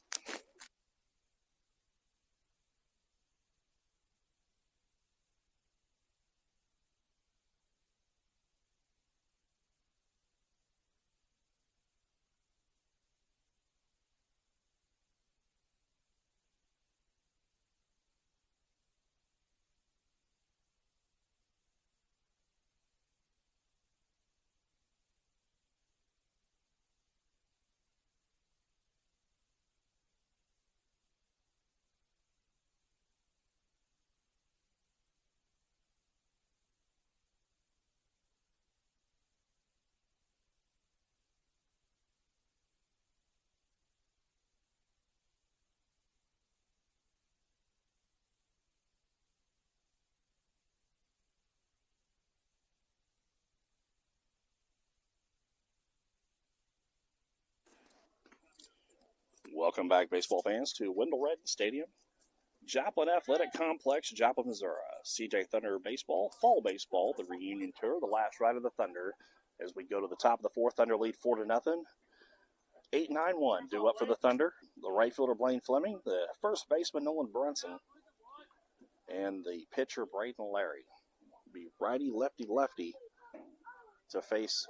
S1: Welcome back, baseball fans, to Wendell Redden Stadium, Joplin Athletic Complex, Joplin, Missouri. CJ Thunder Baseball, Fall Baseball, the reunion tour, the last ride of the Thunder. As we go to the top of the fourth, Thunder lead 4-0. 8-9-1 due up for the Thunder. The right fielder, Blaine Fleming, the first baseman, Nolan Brunson, and the pitcher, Braden Larry. Be righty, lefty, lefty to face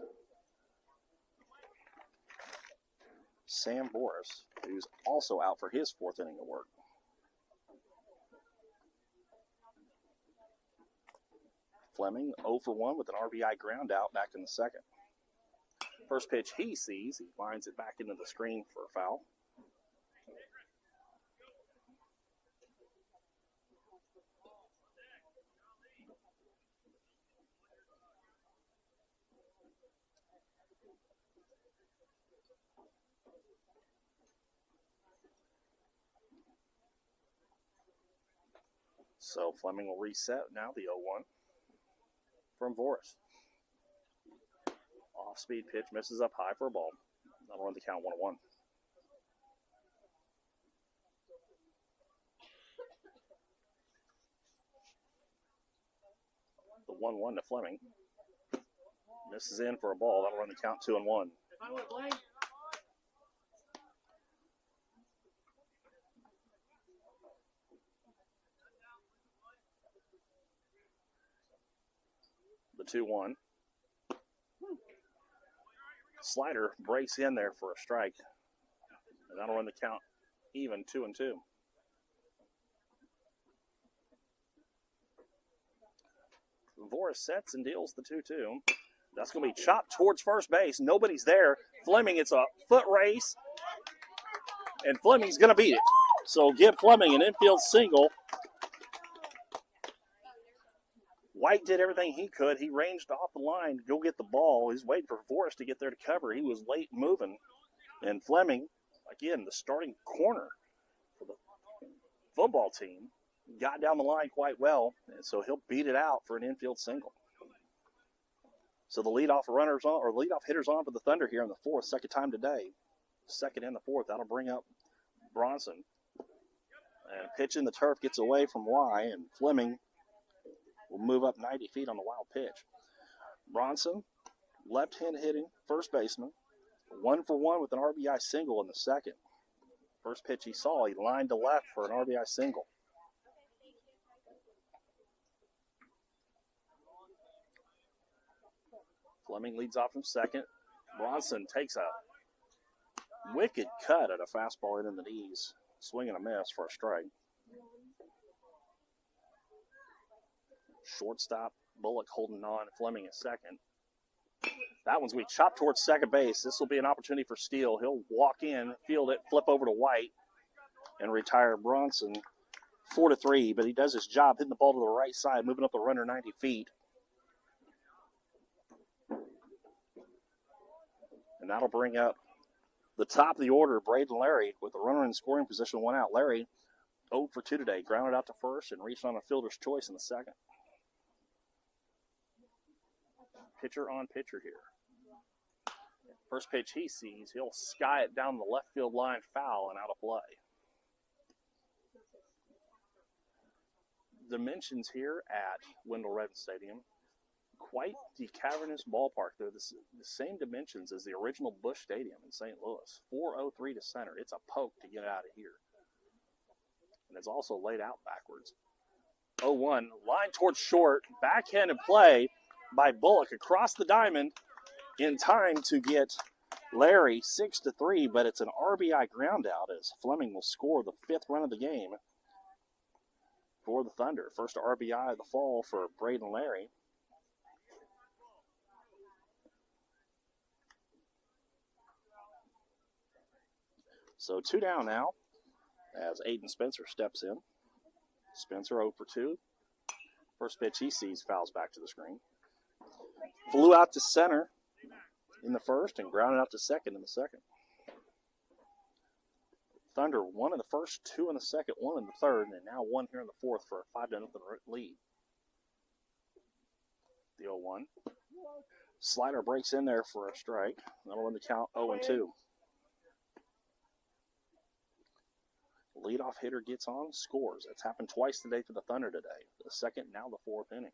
S1: Sam Boris, who's also out for his 4th inning of work. Fleming 0 for 1 with an RBI ground out back in the second. First pitch he sees, he lines it back into the screen for a foul. So Fleming will reset now the 0-1 from Voris. Off-speed pitch, misses up high for a ball. That'll run the count 1-1. The 1-1 to Fleming. Misses in for a ball. That'll run the count 2-1. The 2-1. Slider breaks in there for a strike. And that'll run the count even 2-2. Voris sets and deals the 2-2. That's going to be chopped towards first base. Nobody's there. Fleming, it's a foot race. And Fleming's going to beat it. So give Fleming an infield single. White did everything he could. He ranged off the line to go get the ball. He's waiting for Voris to get there to cover. He was late moving. And Fleming, again, the starting corner for the football team, got down the line quite well. And so he'll beat it out for an infield single. So the leadoff runners on, or leadoff hitters on for the Thunder here in the fourth, second time today. Second and the fourth. That'll bring up Bronson. And pitch in the turf gets away from Y, and Fleming will move up 90 feet on the wild pitch. Bronson, left-hand hitting first baseman, 1-for-1 with an RBI single in the second. First pitch he saw, he lined to left for an RBI single. Fleming leads off from second. Bronson takes a wicked cut at a fastball in the knees. Swing and a miss for a strike. Shortstop, Bullock holding on, Fleming at second. That one's going to be chopped towards second base. This will be an opportunity for Steele. He'll walk in, field it, flip over to White, and retire Bronson 4-3. But he does his job, hitting the ball to the right side, moving up the runner 90 feet. And that'll bring up the top of the order, Braden Larry, with the runner in scoring position, 1 out. Larry, 0 for 2 today. Grounded out to first and reached on a fielder's choice in the second. Pitcher on pitcher here. First pitch he sees, he'll sky it down the left field line, foul and out of play. Dimensions here at Wendell Redden Stadium. Quite the cavernous ballpark. They're the same dimensions as the original Busch Stadium in St. Louis. 403 to center. It's a poke to get out of here. And it's also laid out backwards. 0-1, line towards short, backhanded play by Bullock across the diamond in time to get Larry 6-3, but it's an RBI ground out as Fleming will score the 5th run of the game for the Thunder. First RBI of the fall for Braden Larry. So 2 down now as Aiden Spencer steps in. Spencer 0 for 2. First pitch he sees fouls back to the screen. Flew out to center in the first and grounded out to second in the second. Thunder, 1 in the first, 2 in the second, 1 in the third, and now 1 here in the fourth for a 5-0 lead. The 0-1. Slider breaks in there for a strike. That'll win the count 0-2. Leadoff hitter gets on, scores. It's happened twice today for the Thunder today. The second, now the 4th inning.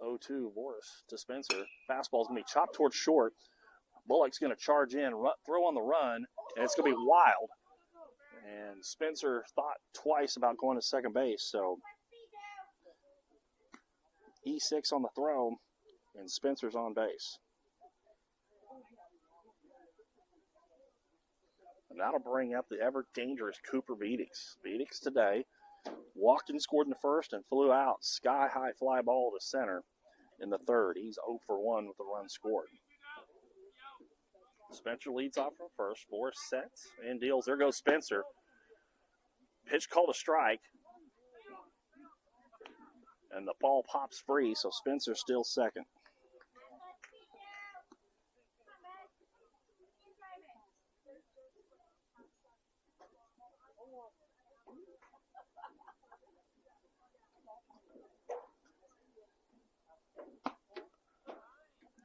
S1: 0-2, Voris to Spencer. Fastball's going to be chopped towards short. Bullock's going to charge in, throw on the run, and it's going to be wild. And Spencer thought twice about going to second base, so E6 on the throw, and Spencer's on base. And that'll bring up the ever-dangerous Cooper Beatix. Beatix today walked and scored in the first and flew out. Sky-high fly ball to center in the third. He's 0 for 1 with the run scored. Spencer leads off from first. Voris sets and deals. There goes Spencer. Pitch called a strike. And the ball pops free, so Spencer's still second.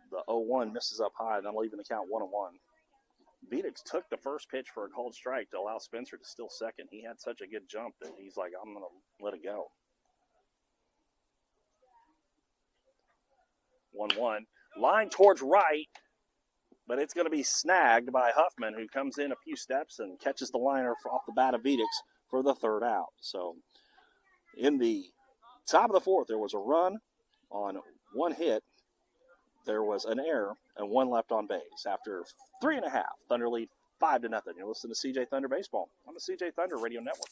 S1: The 0-1 misses up high, and I'm leaving the count 1-1. Vedix took the first pitch for a called strike to allow Spencer to steal second. He had such a good jump that he's like, I'm going to let it go. 1-1. Line towards right, but it's going to be snagged by Huffman, who comes in a few steps and catches the liner off the bat of Vedix for the third out. So in the top of the fourth, there was a run on one hit. There was an error and one left on base. After 3.5, Thunder lead 5-0. You're listening to CJ Thunder Baseball on the CJ Thunder Radio Network.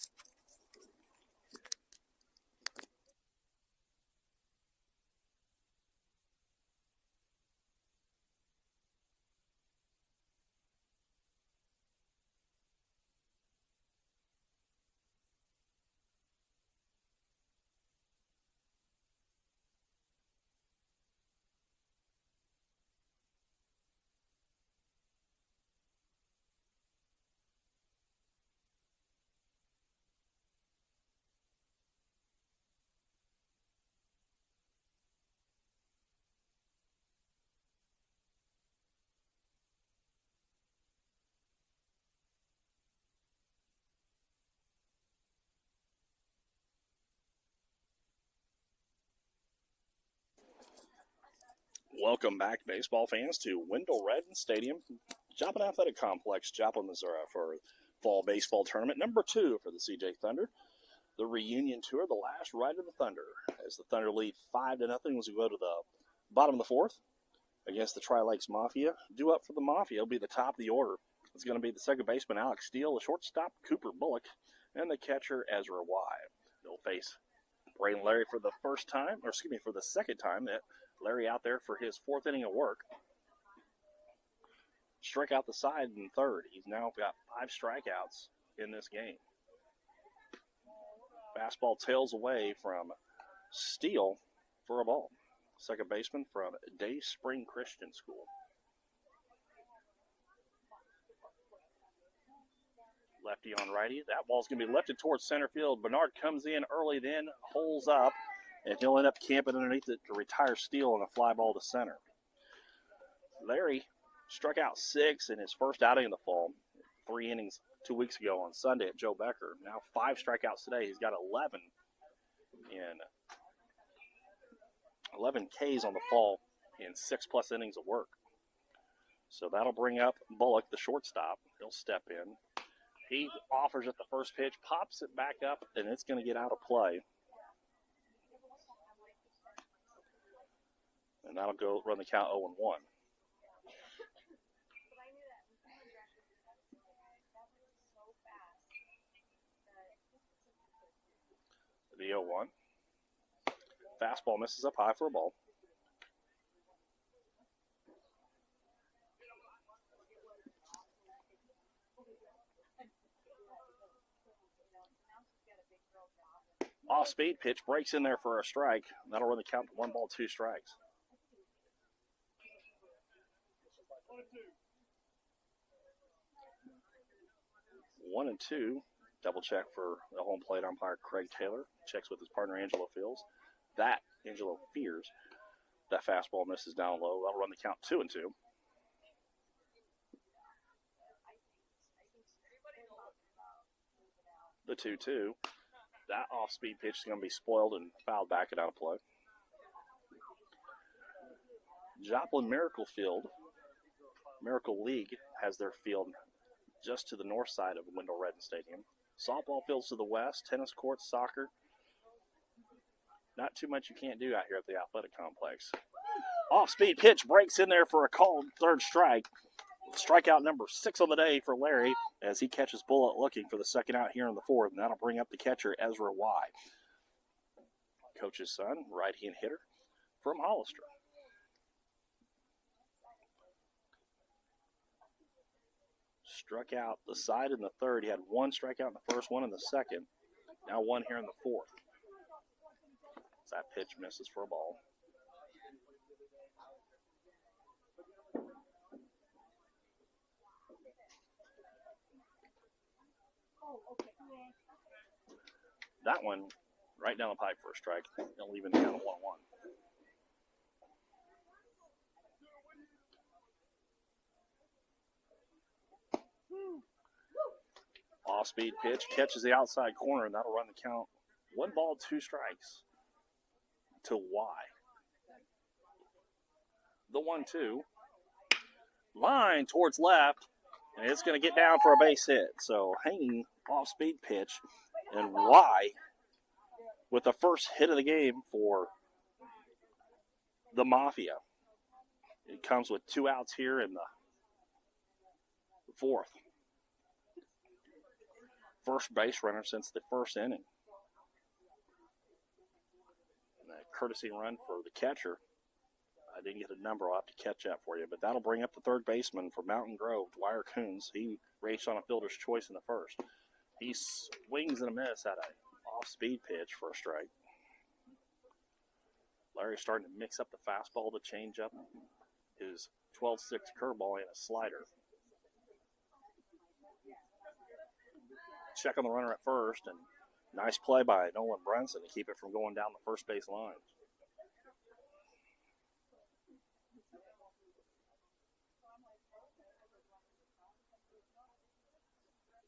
S1: Welcome back, baseball fans, to Wendell Redden Stadium, Joplin Athletic Complex, Joplin, Missouri, for fall baseball tournament number 2 for the CJ Thunder. The reunion tour, the last ride of the Thunder, as the Thunder lead 5-0 as we go to the bottom of the fourth against the Tri-Lakes Mafia. Due up for the Mafia will be the top of the order. It's going to be the second baseman, Alex Steele, the shortstop, Cooper Bullock, and the catcher, Ezra Y. They'll face Braden Larry for the second time. That Larry out there for his fourth inning of work. Struck out the side in third. He's now got 5 strikeouts in this game. Fastball tails away from Steele for a ball. Second baseman from Day Spring Christian School. Lefty on righty. That ball's going to be lifted towards center field. Bernard comes in early, then holds up, and he'll end up camping underneath it to retire Steele on a fly ball to center. Larry struck out 6 in his first outing in the fall. 3 innings 2 weeks ago on Sunday at Joe Becker. Now 5 strikeouts today. He's got 11 Ks on the fall in 6+ innings of work. So that'll bring up Bullock, the shortstop. He'll step in. He offers at the first pitch, pops it back up, and it's going to get out of play. And that'll go run the count 0-1. The 0-1. Fastball misses up high for a ball. Off-speed pitch breaks in there for a strike. That'll run the count to 1 ball, 2 strikes. 1-2. Double check for the home plate umpire Craig Taylor. Checks with his partner Angelo Fears. That fastball misses down low. That'll run the count 2-2. The 2-2. That off-speed pitch is going to be spoiled and fouled back and out of play. Joplin Miracle League has their field just to the north side of Wendell Redden Stadium. Softball fields to the west, tennis courts, soccer. Not too much you can't do out here at the athletic complex. Off-speed pitch breaks in there for a called third strike. Strikeout number 6 on the day for Larry as he catches Bullock looking for the second out here in the fourth, and that'll bring up the catcher, Ezra Y. Coach's son, right-hand hitter from Hollister. Struck out the side in the third. He had 1 strikeout in the first, 1 in the second. Now 1 here in the fourth. That pitch misses for a ball. That one right down the pipe for a strike. They'll leave it down to 1-1. Off-speed pitch, catches the outside corner, and that'll run the count. 1 ball, 2 strikes to Y. The 1-2. Line towards left, and it's going to get down for a base hit. So hanging off-speed pitch, and Y with the first hit of the game for the Mafia. It comes with 2 outs here in the 4th. First base runner since the first inning. And a courtesy run for the catcher. I didn't get a number. I'll have to catch that for you. But that'll bring up the third baseman for Mountain Grove, Dwyer Coons. He raced on a fielder's choice in the first. He swings and a miss at an off-speed pitch for a strike. Larry's starting to mix up the fastball to change up his 12-6 curveball and a slider. Check on the runner at first, and nice play by Nolan Brunson to keep it from going down the first base line.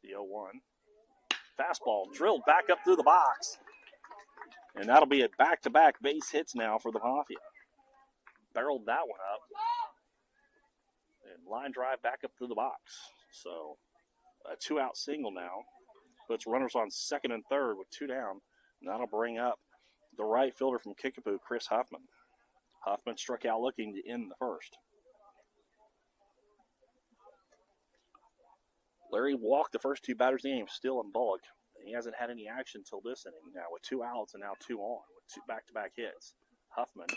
S1: The 0-1. Fastball drilled back up through the box. And that'll be a back-to-back base hits now for the Mafia. Barreled that one up. And line drive back up through the box. So a 2-out single now. Puts runners on second and third with 2 down. And that'll bring up the right fielder from Kickapoo, Chris Huffman. Huffman struck out looking to end the first. Larry walked the first 2 batters of the game, Still and Bullock. He hasn't had any action until this inning now with 2 outs and now 2 on with 2 back-to-back hits. Huffman,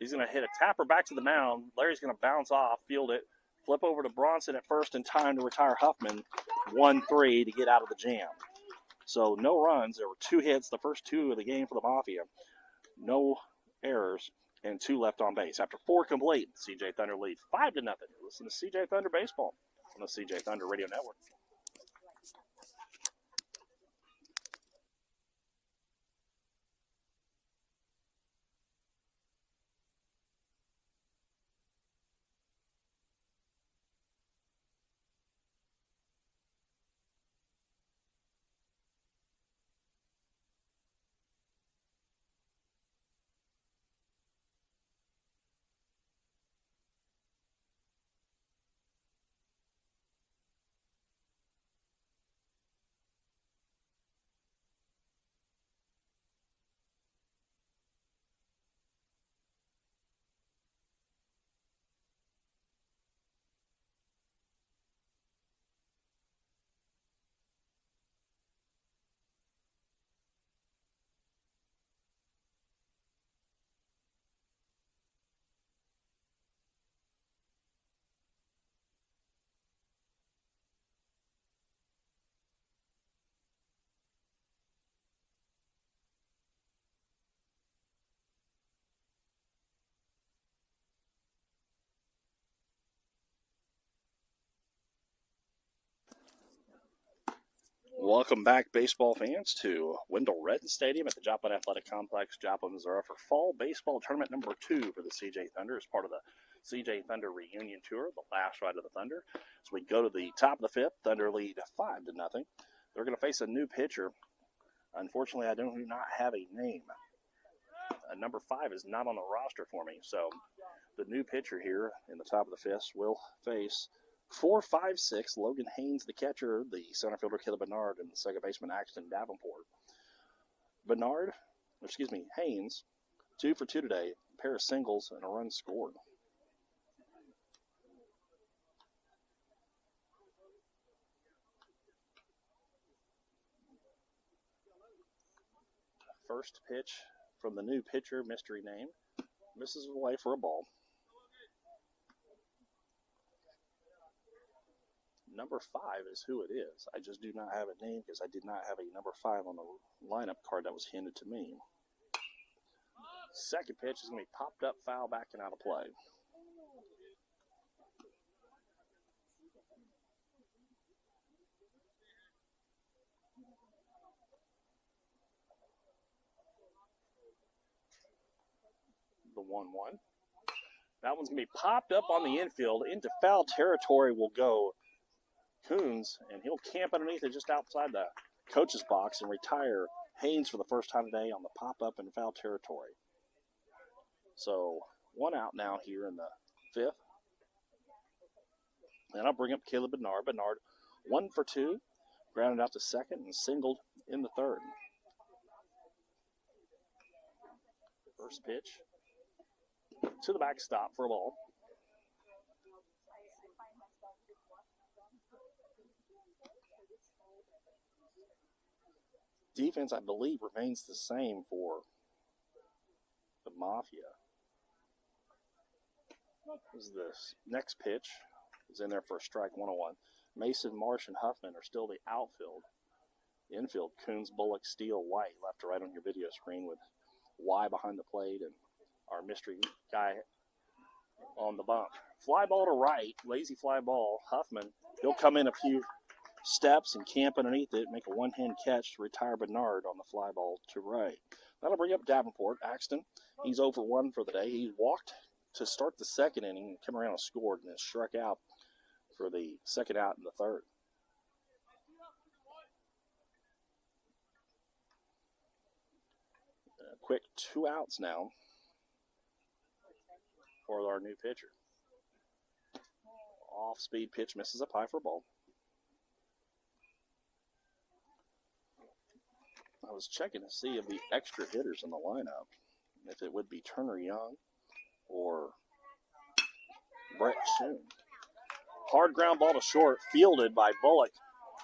S1: he's going to hit a tapper back to the mound. Larry's going to bounce off, field it, flip over to Bronson at first in time to retire Huffman. 1-3 to get out of the jam. So no runs. There were 2 hits, the first 2 of the game for the Mafia. No errors and 2 left on base. After 4 complete, CJ Thunder lead 5-0. Listen to CJ Thunder Baseball on the CJ Thunder Radio Network. Welcome back, baseball fans, to Wendell Redden Stadium at the Joplin Athletic Complex, Joplin, Missouri, for fall baseball tournament number 2 for the CJ Thunder as part of the CJ Thunder reunion tour, the last ride of the Thunder. As we go to the top of the 5th, Thunder lead 5-0. They're going to face a new pitcher. Unfortunately, I do not have a name. Number 5 is not on the roster for me, so the new pitcher here in the top of the 5th will face 4-5-6, Logan Haynes, the catcher, the center fielder, Caleb Bernard, and the second baseman, Axton Davenport. Haynes, 2 for 2 today, a pair of singles and a run scored. First pitch from the new pitcher, mystery name, misses away for a ball. Number 5 is who it is. I just do not have a name because I did not have a number 5 on the lineup card that was handed to me. Second pitch is going to be popped up, foul back, and out of play. the 1-1. That one's going to be popped up on the infield. Into foul territory will go Coons, and he'll camp underneath it just outside the coach's box and retire Haynes for the first time today on the pop-up in foul territory. So 1 out now here in the 5th. And I'll bring up Caleb Bernard. Bernard 1 for 2, grounded out to second and singled in the 3rd. First pitch to the backstop for a ball. Defense, I believe, remains the same for the Mafia. Is this next pitch is in there for a strike, 1-1. Mason, Marsh, and Huffman are still the outfield. The infield, Coons, Bullock, Steele, White, left to right on your video screen with Y behind the plate and our mystery guy on the bump. Fly ball to right, lazy fly ball. Huffman, he'll come in a few steps and camp underneath it, make a one-hand catch to retire Bernard on the fly ball to right. That'll bring up Davenport. Axton, he's over 1 for the day. He walked to start the 2nd inning and come around and scored and then struck out for the 2nd out in the 3rd. Quick 2 outs now for our new pitcher. Off-speed pitch misses up high for a ball. I was checking to see if the extra hitters in the lineup, if it would be Turner Young or Brett Schoon. Hard ground ball to short, fielded by Bullock.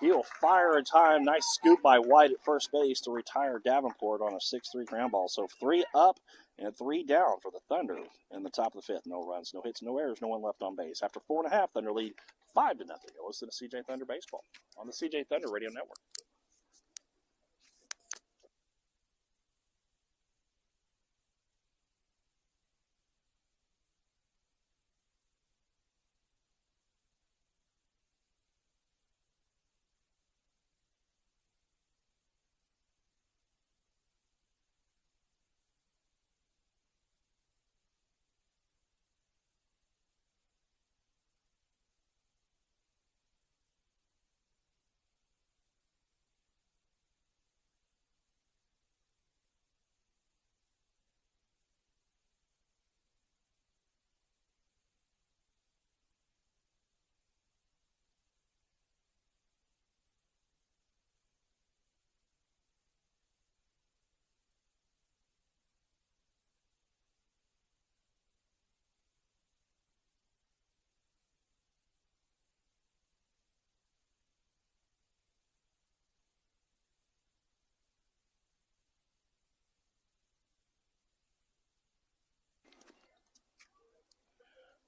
S1: He'll fire in time. Nice scoop by White at first base to retire Davenport on a 6-3 ground ball. So 3 up and 3 down for the Thunder in the top of the 5th. No runs, no hits, no errors, no one left on base. After 4.5, Thunder lead 5-0. Listen to CJ Thunder Baseball on the CJ Thunder Radio Network.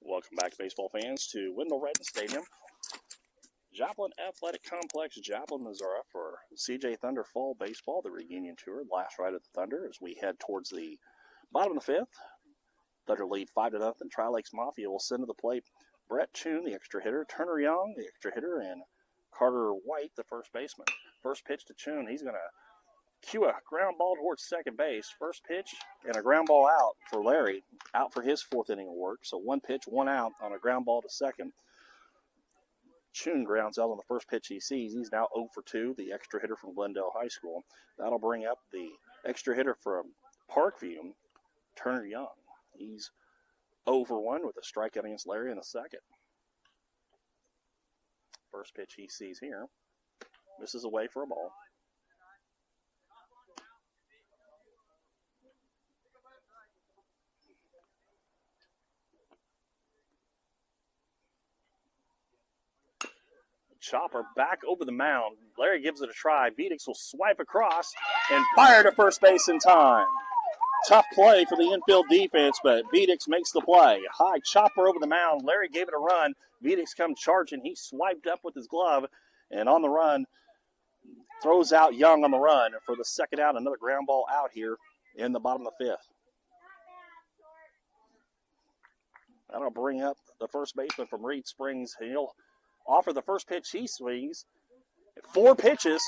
S1: Welcome back, baseball fans, to Wendell Redden Stadium, Joplin Athletic Complex, Joplin, Missouri, for CJ Thunder Fall Baseball, the reunion tour, last ride of the Thunder, as we head towards the bottom of the 5th. Thunder lead 5-0. Tri-Lakes Mafia will send to the plate Brett Choon, the extra hitter, Turner Young, the extra hitter, and Carter White, the first baseman. First pitch to Choon. He's going to cue a ground ball towards second base. First pitch and a ground ball out for Larry, out for his 4th inning of work. So 1 pitch, 1 out on a ground ball to second. Choon grounds out on the first pitch he sees. He's now 0 for 2, the extra hitter from Glendale High School. That'll bring up the extra hitter from Parkview, Turner Young. He's 0 for 1 with a strikeout against Larry in the 2nd. First pitch he sees here. Misses away for a ball. Chopper back over the mound. Larry gives it a try. Vedix will swipe across and fire to first base in time. Tough play for the infield defense, but Vedix makes the play. High chopper over the mound. Larry gave it a run. Vedix comes charging. He swiped up with his glove, and on the run, throws out Young on the run for the 2nd out. Another ground ball out here in the bottom of the 5th. That'll bring up the first baseman from Reed Springs. He'll offer the first pitch he swings. 4 pitches,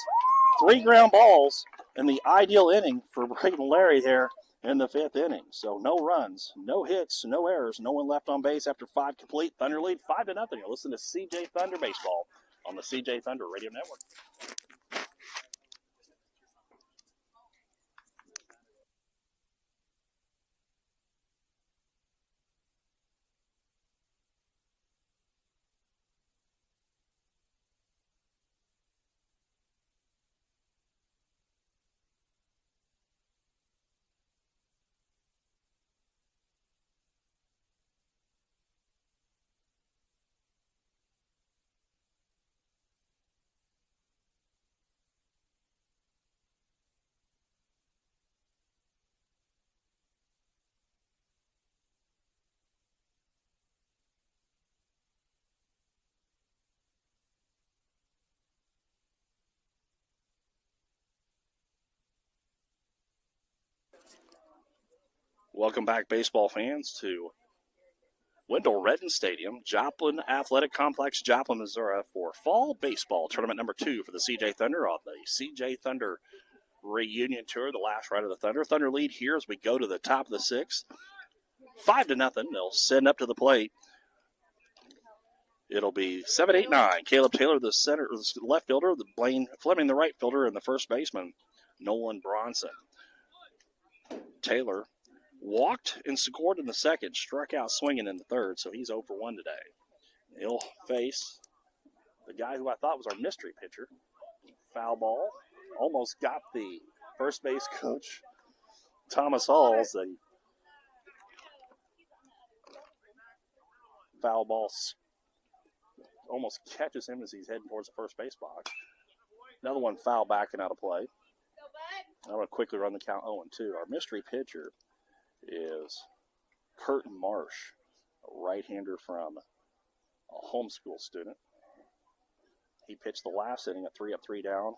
S1: 3 ground balls, and the ideal inning for Braden Larry there in the fifth inning. So no runs, no hits, no errors, no one left on base after 5 complete. Thunder lead 5-0. You're listening to CJ Thunder Baseball on the CJ Thunder Radio Network. Welcome back, baseball fans, to Wendell Redden Stadium, Joplin Athletic Complex, Joplin, Missouri, for fall baseball tournament number 2 for the CJ Thunder on the CJ Thunder reunion tour, the last ride of the Thunder. Thunder lead here as we go to the top of the 6th. 5-0. They'll send up to the plate. It'll be 7-8-9. Caleb Taylor, the center, the left fielder, the Blaine Fleming, the right fielder, and the first baseman, Nolan Bronson. Taylor walked and scored in the second, struck out swinging in the third, so he's 0 for 1 today. He'll face the guy who I thought was our mystery pitcher. Foul ball. Almost got the first base coach, Thomas Halls. The foul ball almost catches him as he's heading towards the first base box. Another one foul back and out of play. I'm going to quickly run the count 0-2. Our mystery pitcher is Curtin Marsh, a right-hander from a homeschool student. He pitched the last inning, a 3-up, 3-down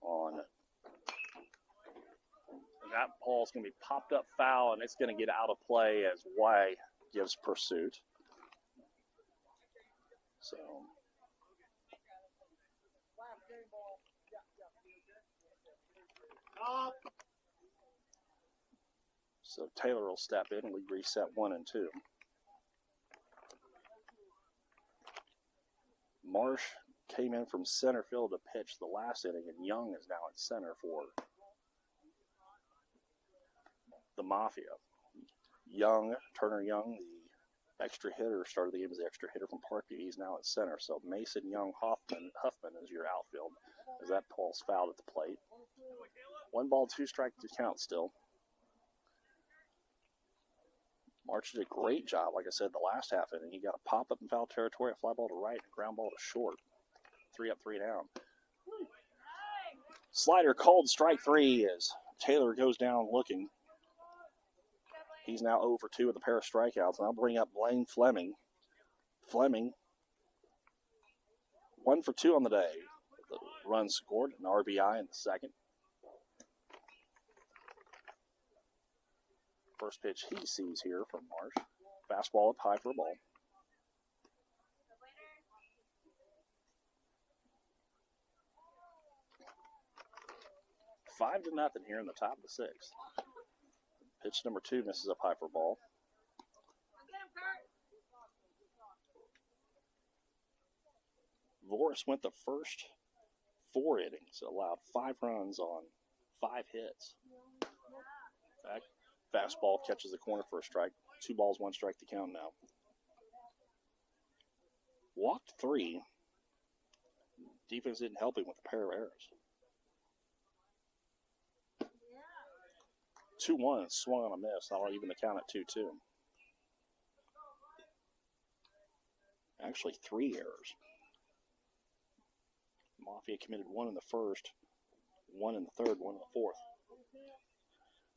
S1: on. That ball's going to be popped up foul, and it's going to get out of play as Y gives pursuit. So Taylor will step in and we reset 1 and 2. Marsh came in from center field to pitch the last inning, and Young is now at center for the Mafia. Turner Young, the extra hitter, started the game as the extra hitter from Parkview. He's now at center. So Mason Young Huffman is your outfield, as that ball's fouled at the plate. 1 ball, 2 strikes to count still. March did a great job, like I said, the last half inning. He got a pop-up in foul territory, a fly ball to right, and a ground ball to short. 3-up, 3-down. Slider called strike 3 as Taylor goes down looking. He's now 0 for 2 with a pair of strikeouts, and I'll bring up Blaine Fleming. Fleming, 1 for 2 on the day. The run scored, an RBI in the second. First pitch he sees here from Marsh. Fastball up high for a ball. Five to nothing here in the top of the 6th. Pitch number 2 misses up high for a ball. Voris went the first 4 innings, allowed 5 runs on 5 hits. Back. Fastball catches the corner for a strike. 2 balls, 1 strike to count now. Walked 3. Defense didn't help him with a pair of errors. 2-1, swung on a miss. I'll even the count at 2-2. Actually, 3 errors. Mafia committed 1 in the first, 1 in the third, 1 in the fourth.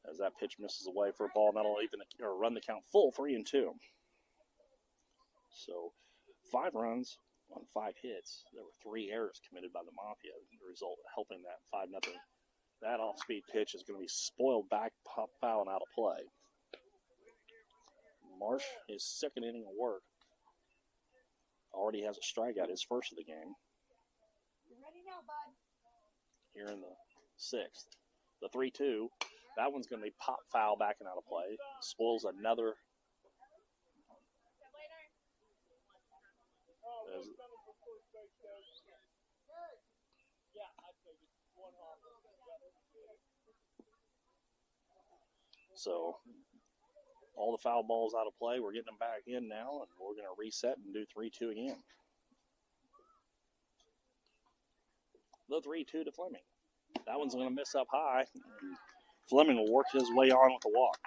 S1: As that pitch misses away for a ball, that'll even run the count full, 3-2. So 5 runs on 5 hits. There were 3 errors committed by the Mafia. The result helping that 5-0. That off-speed pitch is going to be spoiled back, pop foul, and out of play. Marsh, his second inning of work, already has a strikeout, his first of the game.
S2: You're ready now, bud.
S1: Here in the 6th. The 3-2. That one's going to be pop foul backing out of play. Spoils another. So all the foul balls out of play. We're getting them back in now, and we're going to reset and do 3-2 again. The 3-2 to Fleming. That one's going to miss up high. And Fleming will work his way on with the walk.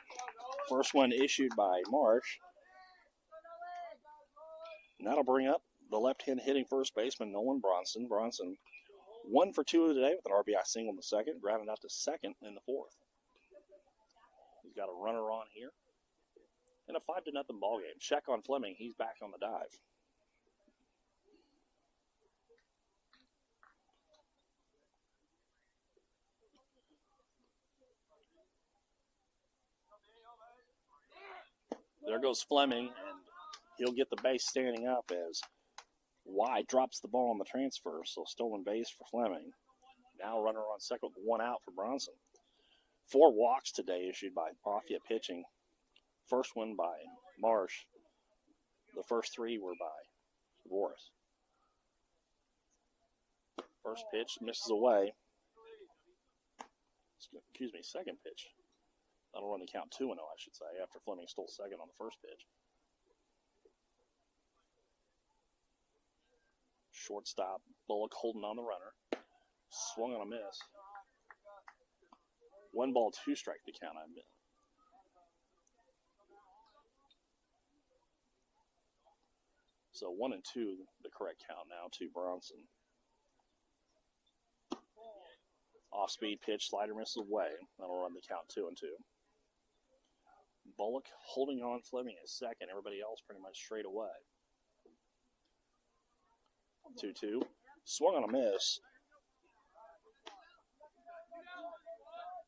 S1: First one issued by Marsh. And that'll bring up the left-hand hitting first baseman, Nolan Bronson. Bronson 1 for 2 today with an RBI single in the second, grounded out to second in the fourth. He's got a runner on here. And a 5-0 ball game. Check on Fleming. He's back on the dive. There goes Fleming, and he'll get the base standing up as Y drops the ball on the transfer, so stolen base for Fleming. Now runner on second with 1 out for Bronson. 4 walks today issued by Mafia pitching. First one by Marsh. The first 3 were by Boris. First pitch misses away. Excuse me, second pitch. That'll run the count 2-0, I should say, after Fleming stole second on the first pitch. Shortstop, Bullock holding on the runner. Swung on a miss. 1 ball, 2 strike the count. So 1 and 2, the correct count now to Bronson. Off-speed pitch, slider misses away. That'll run the count 2-2. Bullock holding on Fleming at second. Everybody else pretty much straight away. 2-2. Swung on a miss.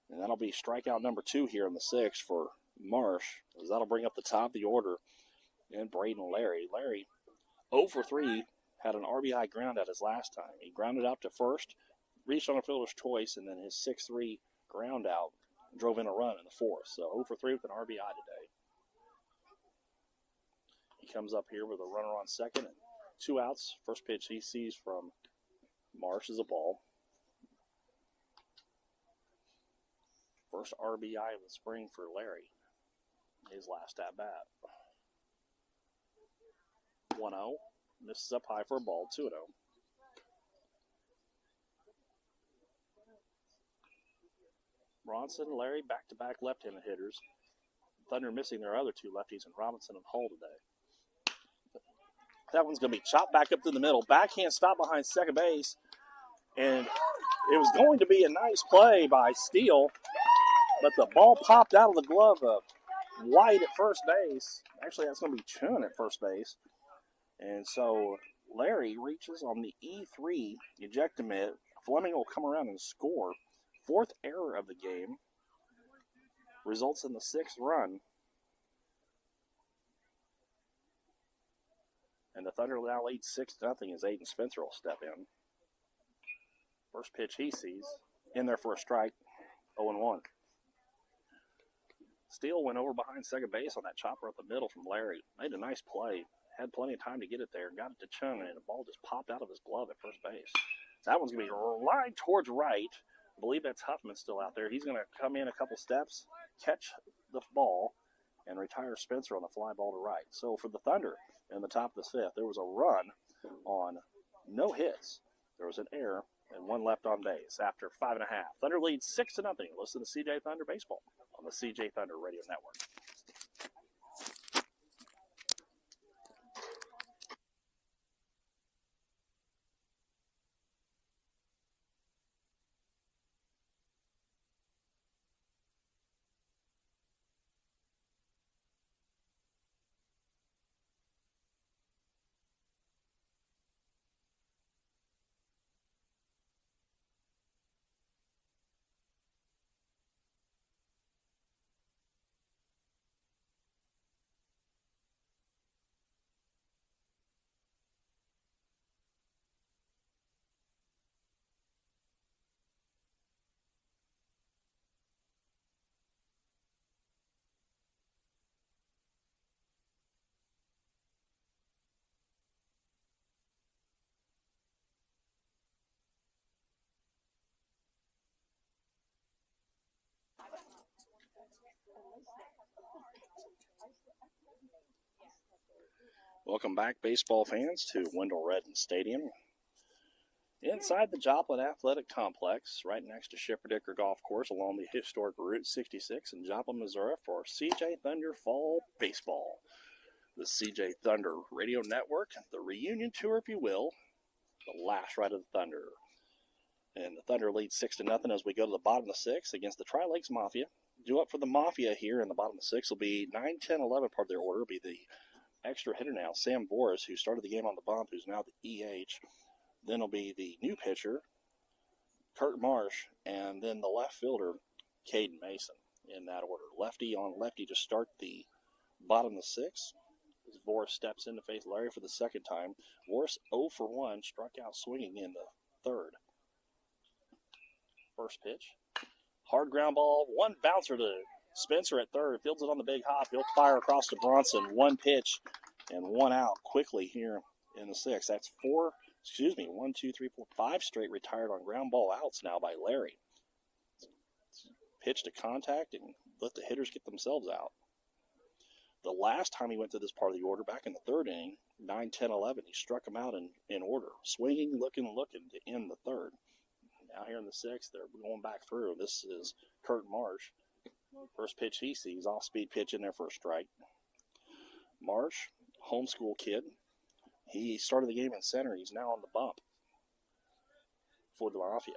S1: And that'll be strikeout number 2 here in the 6th for Marsh, as that'll bring up the top of the order. And Braden Larry. Larry, 0 for 3, had an RBI ground out his last time. He grounded out to first, reached on a fielder's choice, and then his 6-3 ground out drove in a run in the 4th. So 0 for 3 with an RBI today. He comes up here with a runner on second and 2 outs. First pitch he sees from Marsh is a ball. First RBI of the spring for Larry. His last at bat. 1-0. Misses up high for a ball. 2-0. Bronson and Larry back-to-back left-handed hitters. Thunder missing their other 2 lefties in Robinson and Hull today. That one's going to be chopped back up to the middle. Backhand stop behind second base. And it was going to be a nice play by Steele, but the ball popped out of the glove of White at first base. Actually, that's going to be Chun at first base. And so Larry reaches on the E3 ejectament. Fleming will come around and score. 4th error of the game results in the 6th run. And the Thunder now lead 6-0 as Aiden Spencer will step in. First pitch he sees. In there for a strike. 0-1. Steele went over behind second base on that chopper up the middle from Larry. Made a nice play. Had plenty of time to get it there. Got it to Chun, and the ball just popped out of his glove at first base. That one's going to be lined towards right. I believe that's Huffman still out there. He's going to come in a couple steps, catch the ball, and retire Spencer on the fly ball to right. So for the Thunder in the top of the 5th, there was a run on no hits. There was an error and 1 left on base after 5.5. Thunder leads 6-0. Listen to CJ Thunder Baseball on the CJ Thunder Radio Network. Welcome back, baseball fans, to Wendell Redden Stadium. Inside the Joplin Athletic Complex, right next to Shipperdicker Golf Course along the historic Route 66 in Joplin, Missouri for CJ Thunder Fall Baseball. The CJ Thunder Radio Network, the reunion tour, if you will, the last ride of the Thunder. And the Thunder lead 6-0 as we go to the bottom of the sixth against the Tri-Lakes Mafia. Due up for the Mafia here in the bottom of the sixth will be 9, 10, 11 part of their order will be the extra hitter now, Sam Boris, who started the game on the bump, who's now the EH. Then it'll be the new pitcher, Kurt Marsh, and then the left fielder, Caden Mason, in that order. Lefty on lefty to start the bottom of the sixth. As Boris steps in to face Larry for the second time. Boris 0 for 1, struck out swinging in the third. First pitch. Hard ground ball, one bouncer to Spencer at third. Fields it on the big hop. He'll fire across to Bronson. One pitch and one out quickly here in the sixth. That's 5 straight retired on ground ball outs now by Larry. Pitch to contact and let the hitters get themselves out. The last time he went to this part of the order, back in the third inning, 9, 10, 11, he struck them out in order. Swinging, looking to end the third. Now here in the sixth, they're going back through. This is Kurt Marsh. First pitch he sees, off-speed pitch in there for a strike. Marsh, homeschool kid. He started the game in center. He's now on the bump for the Mafia.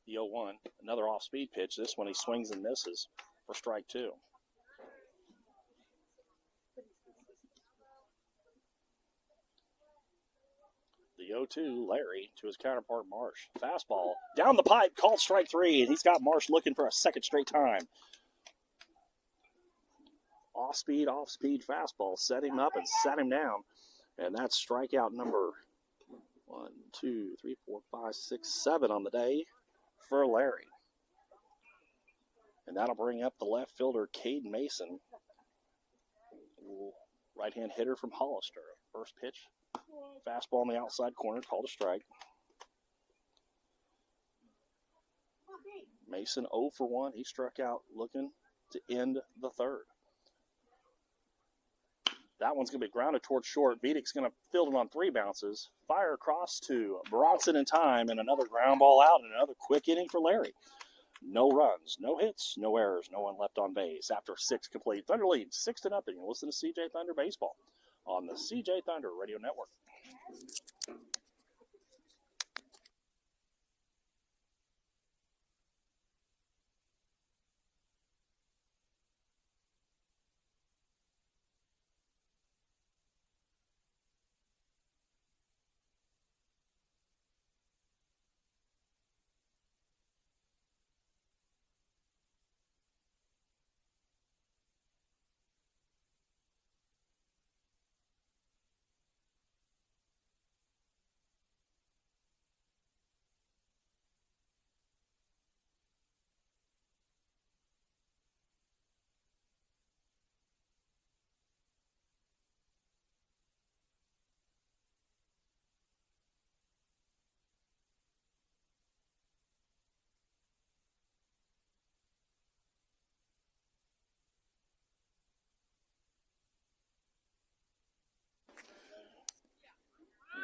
S1: The 0-1, another off-speed pitch. This one he swings and misses for strike two. The 0-2, Larry, to his counterpart, Marsh. Fastball down the pipe, called strike three, and he's got Marsh looking for a second straight time. Off-speed fastball. Set him up and set him down. And that's strikeout number 1, 2, 3, 4, 5, 6, 7 on the day for Larry. And that'll bring up the left fielder, Caden Mason. Right-hand hitter from Hollister. First pitch. Fastball on the outside corner, called a strike. Mason 0 for 1. He struck out looking to end the third. That one's going to be grounded towards short. Vidick's going to field it on 3 bounces. Fire across to Bronson in time, and another ground ball out, and another quick inning for Larry. No runs, no hits, no errors, no one left on base. After 6 complete, Thunder leads 6-0. Listen to CJ Thunder Baseball on the CJ Thunder Radio Network.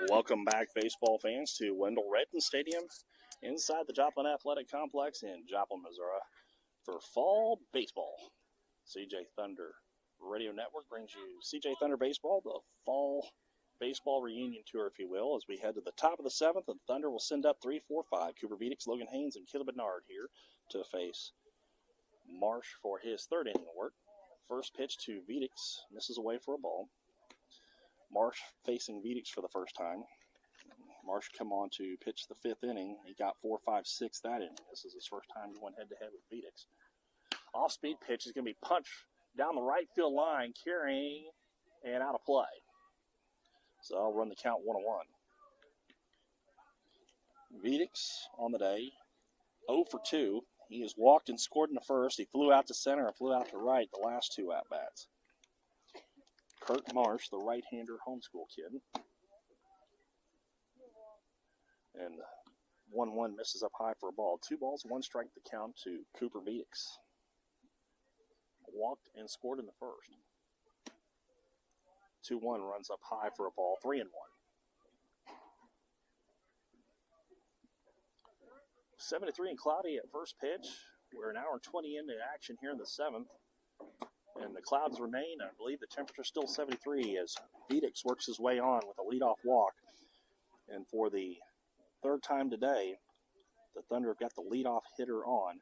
S1: Welcome back, baseball fans, to Wendell Redden Stadium inside the Joplin Athletic Complex in Joplin, Missouri for fall baseball. CJ Thunder Radio Network brings you CJ Thunder Baseball, the fall baseball reunion tour, if you will, as we head to the top of the 7th, and Thunder will send up 3, 4, 5. Cooper Vidick, Logan Haynes, and Caleb Bernard here to face Marsh for his third inning of work. First pitch to Vidick, misses away for a ball. Marsh facing Vidick for the first time. Marsh come on to pitch the 5th inning. He got 4, 5, 6 that inning. This is his first time going head-to-head with Vidick. Off-speed pitch is going to be punched down the right field line, carrying and out of play. So I'll run the count 1-1. Vidick on the day, 0 for 2. He has walked and scored in the first. He flew out to center and flew out to right the last 2 at-bats. Kurt Marsh, the right-hander homeschool kid. And 1-1 misses up high for a ball. 2 balls, 1 strike to count to Cooper Vidick. Walked and scored in the first. 2-1 runs up high for a ball, 3-1. 73 and cloudy at first pitch. We're an hour and 20 into action here in the 7th. And the clouds remain. I believe the temperature is still 73 as Vedix works his way on with a leadoff walk. And for the third time today, the Thunder have got the leadoff hitter on.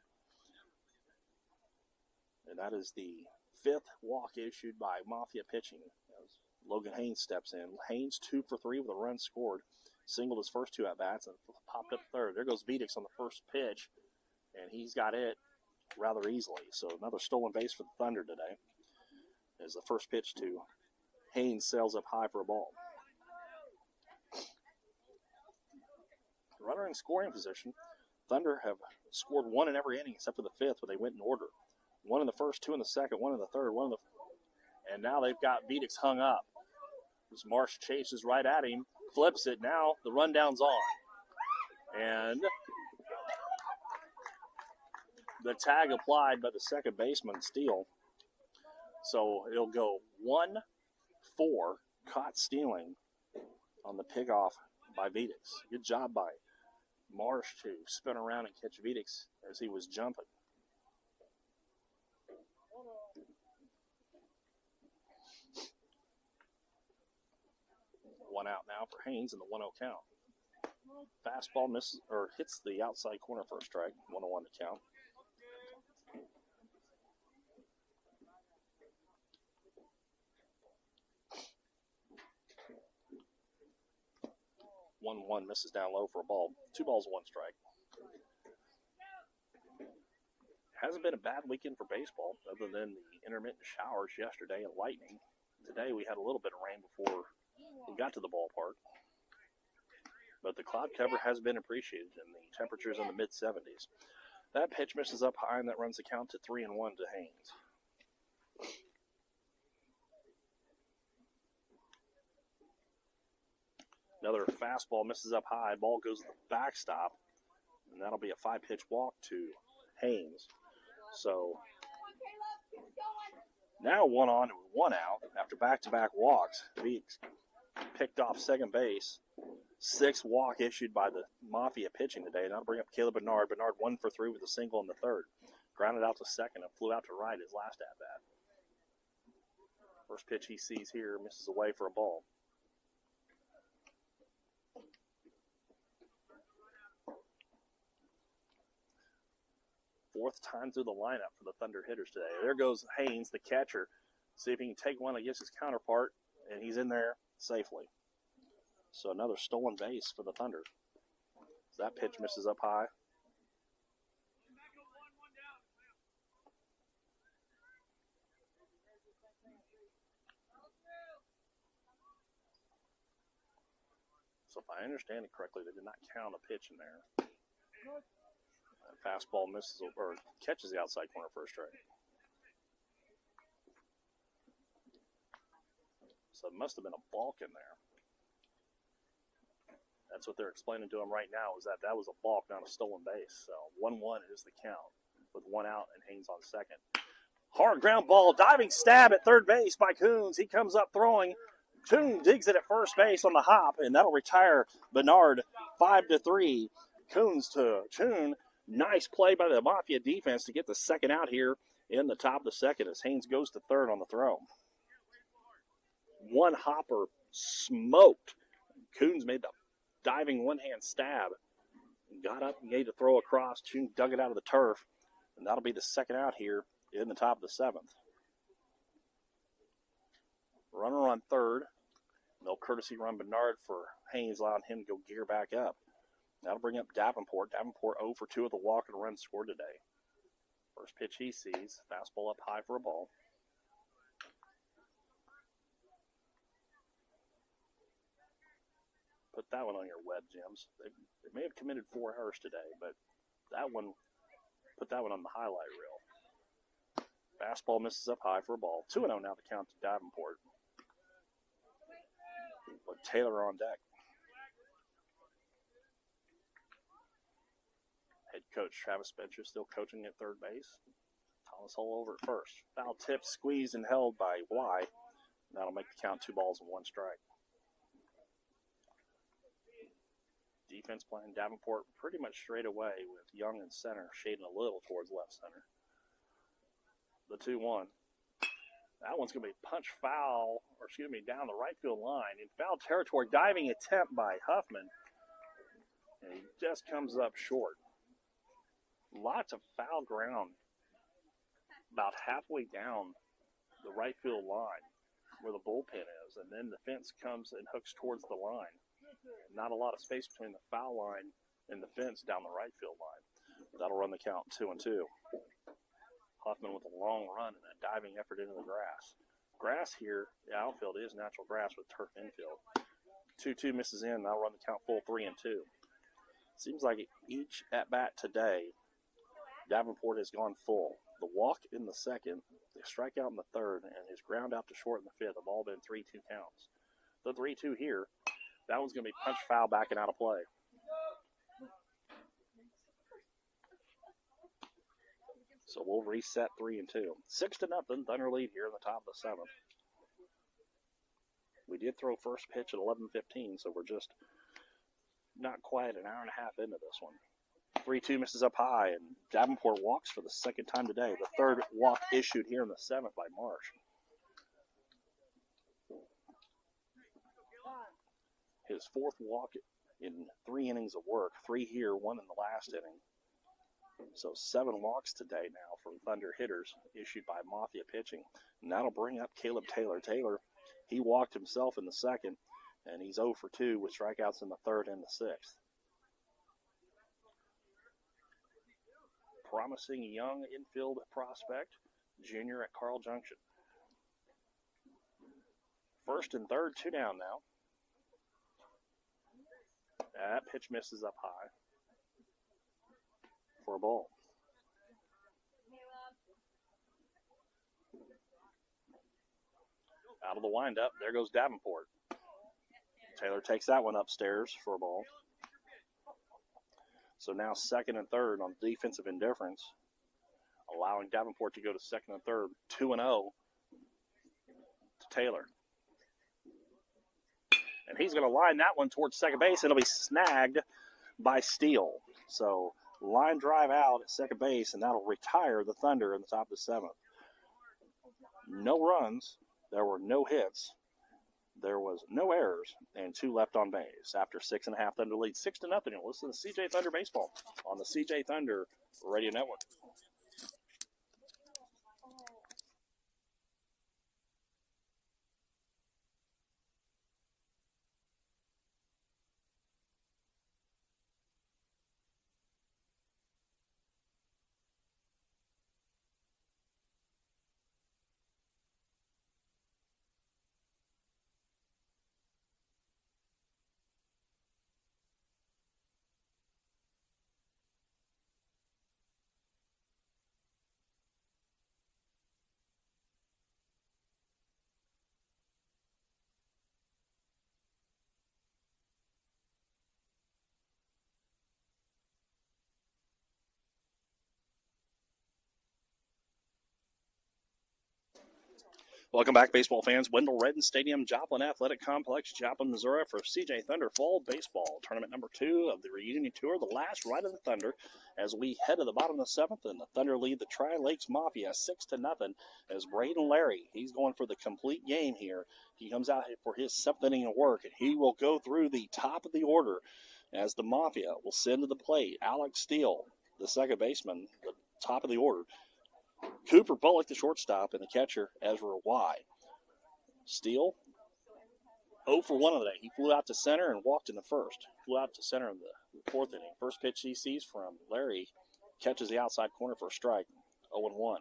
S1: And that is the 5th walk issued by Mafia pitching as Logan Haynes steps in. Haynes 2 for 3 with a run scored. Singled his first 2 at-bats and popped up third. There goes Vedix on the first pitch, and he's got it rather easily. So another stolen base for the Thunder today as the first pitch to Haynes sails up high for a ball. Runner in scoring position. Thunder have scored 1 in every inning except for the 5th, but they went in order. 1 in the first, 2 in the second, 1 in the third, 1 in the... And now they've got Vedix hung up. As Marsh chases right at him, flips it. Now the rundown's on. And the tag applied by the second baseman, Steele. So it'll go 1-4, caught stealing on the pickoff by Vedix. Good job by Marsh to spin around and catch Vedix as he was jumping. One out now for Haynes in the 1-0 count. Fastball misses or hits the outside corner for a strike. 1-1 to count. One misses down low for a ball. 2 balls, 1 strike. Hasn't been a bad weekend for baseball other than the intermittent showers yesterday and lightning. Today we had a little bit of rain before we got to the ballpark. But the cloud cover has been appreciated and the temperatures in the mid-70s. That pitch misses up high and that runs the count to 3-1 to Haynes. Another fastball misses up high. Ball goes to the backstop. And that'll be a 5-pitch walk to Haynes. So now 1 on and 1 out after back-to-back walks. He picked off second base. 6th walk issued by the Mafia pitching today. And that'll bring up Caleb Bernard. Bernard 1 for 3 with a single in the 3rd. Grounded out to second and flew out to right his last at-bat. First pitch he sees here misses away for a ball. Fourth time through the lineup for the Thunder hitters today. There goes Haynes, the catcher. See if he can take one against his counterpart, and he's in there safely. So another stolen base for the Thunder. That pitch misses up high. So if I understand it correctly, they did not count a pitch in there. Fastball misses or catches the outside corner for a strike. So it must have been a balk in there. That's what they're explaining to him right now, is that was a balk, not a stolen base. So 1-1 is the count with 1 out and Haynes on second. Hard ground ball, diving stab at third base by Coons. He comes up throwing. Coon digs it at first base on the hop, and that'll retire Bernard 5-3. Coons to Choon. Nice play by the Mafia defense to get the second out here in the top of the second as Haynes goes to third on the throw. One hopper smoked. Coons made the diving one-hand stab. Got up and gave the throw across. Choon dug it out of the turf. And that'll be the second out here in the top of the 7th. Runner on third. No courtesy run Bernard for Haynes, allowing him to go gear back up. That'll bring up Davenport. Davenport 0 for 2 with a walk and a run scored today. First pitch he sees. Fastball up high for a ball. Put that one on your web, Jims. They may have committed 4 errors today, but put that one on the highlight reel. Fastball misses up high for a ball. 2-0 now to count to Davenport. With Taylor on deck. Head coach Travis Spencer still coaching at third base. Thomas Hull over at first. Foul tip squeezed and held by Y. That'll make the count 2 balls and 1 strike. Defense playing Davenport pretty much straight away with Young in center, shading a little towards left center. The 2-1. That one's going to be down the right field line. In foul territory, diving attempt by Huffman. And he just comes up short. Lots of foul ground about halfway down the right field line where the bullpen is. And then the fence comes and hooks towards the line. Not a lot of space between the foul line and the fence down the right field line. That'll run the count 2-2. Huffman with a long run and a diving effort into the grass. Grass here, the outfield is natural grass with turf infield. 2-2 misses in. That'll run the count full 3-2. Seems like each at-bat today, Davenport has gone full. The walk in the second, the strikeout in the third, and his ground out to short in the fifth have all been 3-2 counts. The 3-2 here, that one's going to be punched foul back and out of play. So we'll reset 3-2. 6-0, Thunder lead here in the top of the 7th. We did throw first pitch at 11:15, so we're just not quite an hour and a half into this one. 3-2 misses up high, and Davenport walks for the second time today. The third walk issued here in the 7th by Marsh. His 4th walk in 3 innings of work. 3 here, 1 in the last inning. So 7 walks today now from Thunder hitters issued by Mafia pitching. And that'll bring up Caleb Taylor. Taylor, he walked himself in the 2nd, and he's 0 for 2 with strikeouts in the 3rd and the 6th. Promising young infield prospect, junior at Carl Junction. 1st and 3rd, 2 down now. That pitch misses up high for a ball. Out of the windup, there goes Davenport. Taylor takes that one upstairs for a ball. So now 2nd and 3rd on defensive indifference, allowing Davenport to go to 2nd and 3rd, 2-0 to Taylor. And he's going to line that one towards second base. It'll be snagged by Steele. So line drive out at second base, and that'll retire the Thunder in the top of the 7th. No runs. There were no hits. There was no errors, and 2 left on base. After 6.5, Thunder lead 6-0. You'll listen to CJ Thunder Baseball on the CJ Thunder Radio Network. Welcome back, baseball fans. Wendell Redden Stadium, Joplin Athletic Complex, Joplin, Missouri, for CJ Thunder Fall Baseball Tournament number 2 of the reunion tour, the last ride of the Thunder, as we head to the bottom of the 7th, and the Thunder lead the Tri-Lakes Mafia 6-0 as Braden Larry, he's going for the complete game here. He comes out for his 7th inning of work, and he will go through the top of the order as the Mafia will send to the plate Alex Steele, the second baseman, the top of the order. Cooper Bullock, the shortstop, and the catcher, Ezra Y. Steele, 0 for 1 of the day. He flew out to center and walked in the 1st. Flew out to center in the 4th inning. First pitch he sees from Larry, catches the outside corner for a strike, 0-1.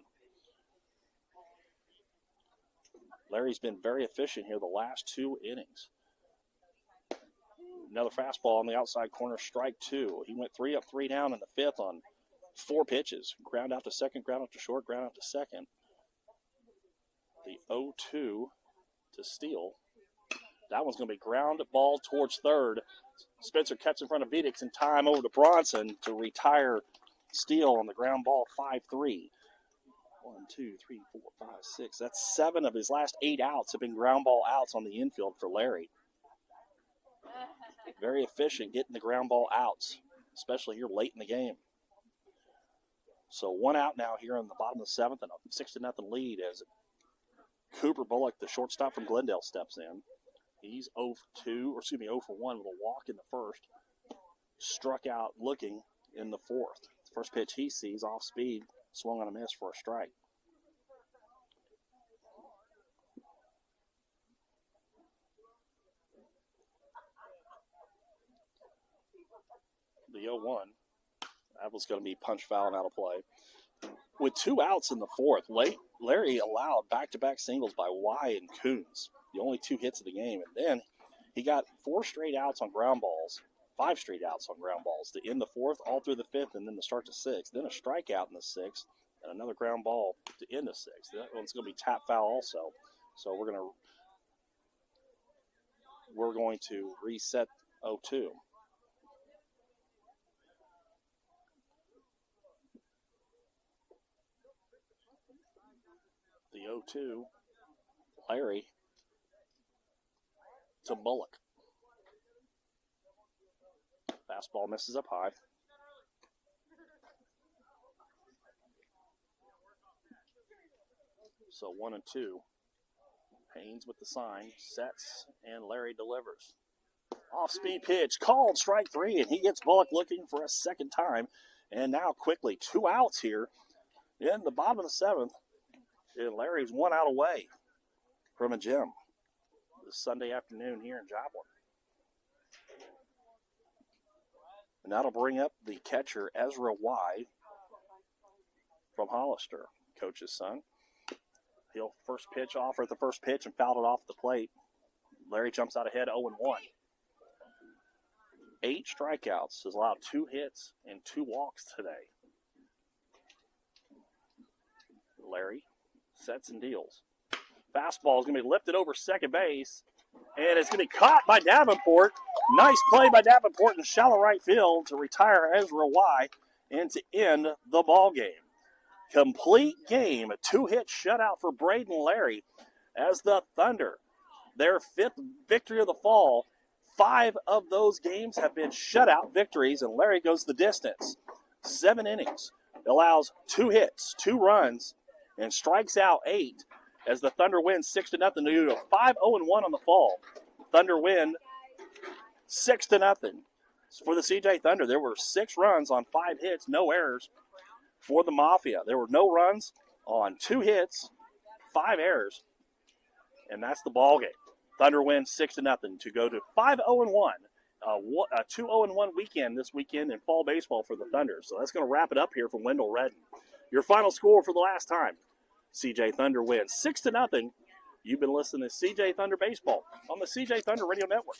S1: Larry's been very efficient here the last 2 innings. Another fastball on the outside corner, strike 2. He went 3 up, 3 down in the 5th on 4 pitches. Ground out to second, ground out to short, ground out to second. The 0-2 to Steele. That one's going to be ground ball towards third. Spencer cuts in front of Vedix in time over to Bronson to retire Steele on the ground ball 5-3. 1, 2, 3, 4, 5, 6. That's 7 of his last 8 outs have been ground ball outs on the infield for Larry. Very efficient getting the ground ball outs, especially here late in the game. So 1 out now here in the bottom of the 7th and a 6-0 lead as Cooper Bullock, the shortstop from Glendale, steps in. He's 0 for 1 with a walk in the first. Struck out looking in the 4th. First pitch he sees off speed, swung on a miss for a strike. The 0-1. That was going to be punch foul and out of play. With 2 outs in the 4th, Larry allowed back-to-back singles by Y and Coons, the only 2 hits of the game. And then he got 4 straight outs on ground balls, 5 straight outs on ground balls to end the 4th, all through the 5th, and then to start the 6th. Then a strikeout in the 6th, and another ground ball to end the 6th. That one's going to be tap foul also. So we're going to reset 0-2. The 0-2, Larry to Bullock. Fastball misses up high. So 1 and 2. Haynes with the sign, sets, and Larry delivers. Off-speed pitch, called strike 3, and he gets Bullock looking for a second time. And now quickly, 2 outs here in the bottom of the 7th. And Larry's 1 out away from a gem this Sunday afternoon here in Joplin. And that'll bring up the catcher, Ezra Y. from Hollister, coach's son. He'll first pitch off at the first pitch and fouled it off the plate. Larry jumps out ahead 0-1. 8 strikeouts, has allowed 2 hits and 2 walks today. Larry sets and deals. Fastball is going to be lifted over second base, and it's going to be caught by Davenport. Nice play by Davenport in shallow right field to retire Ezra Y. and to end the ball game. Complete game, a 2-hit shutout for Braden Larry as the Thunder, their 5th victory of the fall. 5 of those games have been shutout victories, and Larry goes the distance. 7 innings, allows 2 hits, 2 runs, and strikes out 8 as the Thunder win 6-0 to do a 5-0-1 on the fall. Thunder win 6-0. For the CJ Thunder, there were 6 runs on 5 hits, no errors. For the Mafia, there were no runs on 2 hits, 5 errors, and that's the ball game. Thunder win 6-0 to go to 5-0-1, a 2-0-1 weekend this weekend in fall baseball for the Thunder. So that's going to wrap it up here from Wendell Redden. Your final score for the last time: CJ Thunder wins 6-0. You've been listening to CJ Thunder Baseball on the CJ Thunder Radio Network.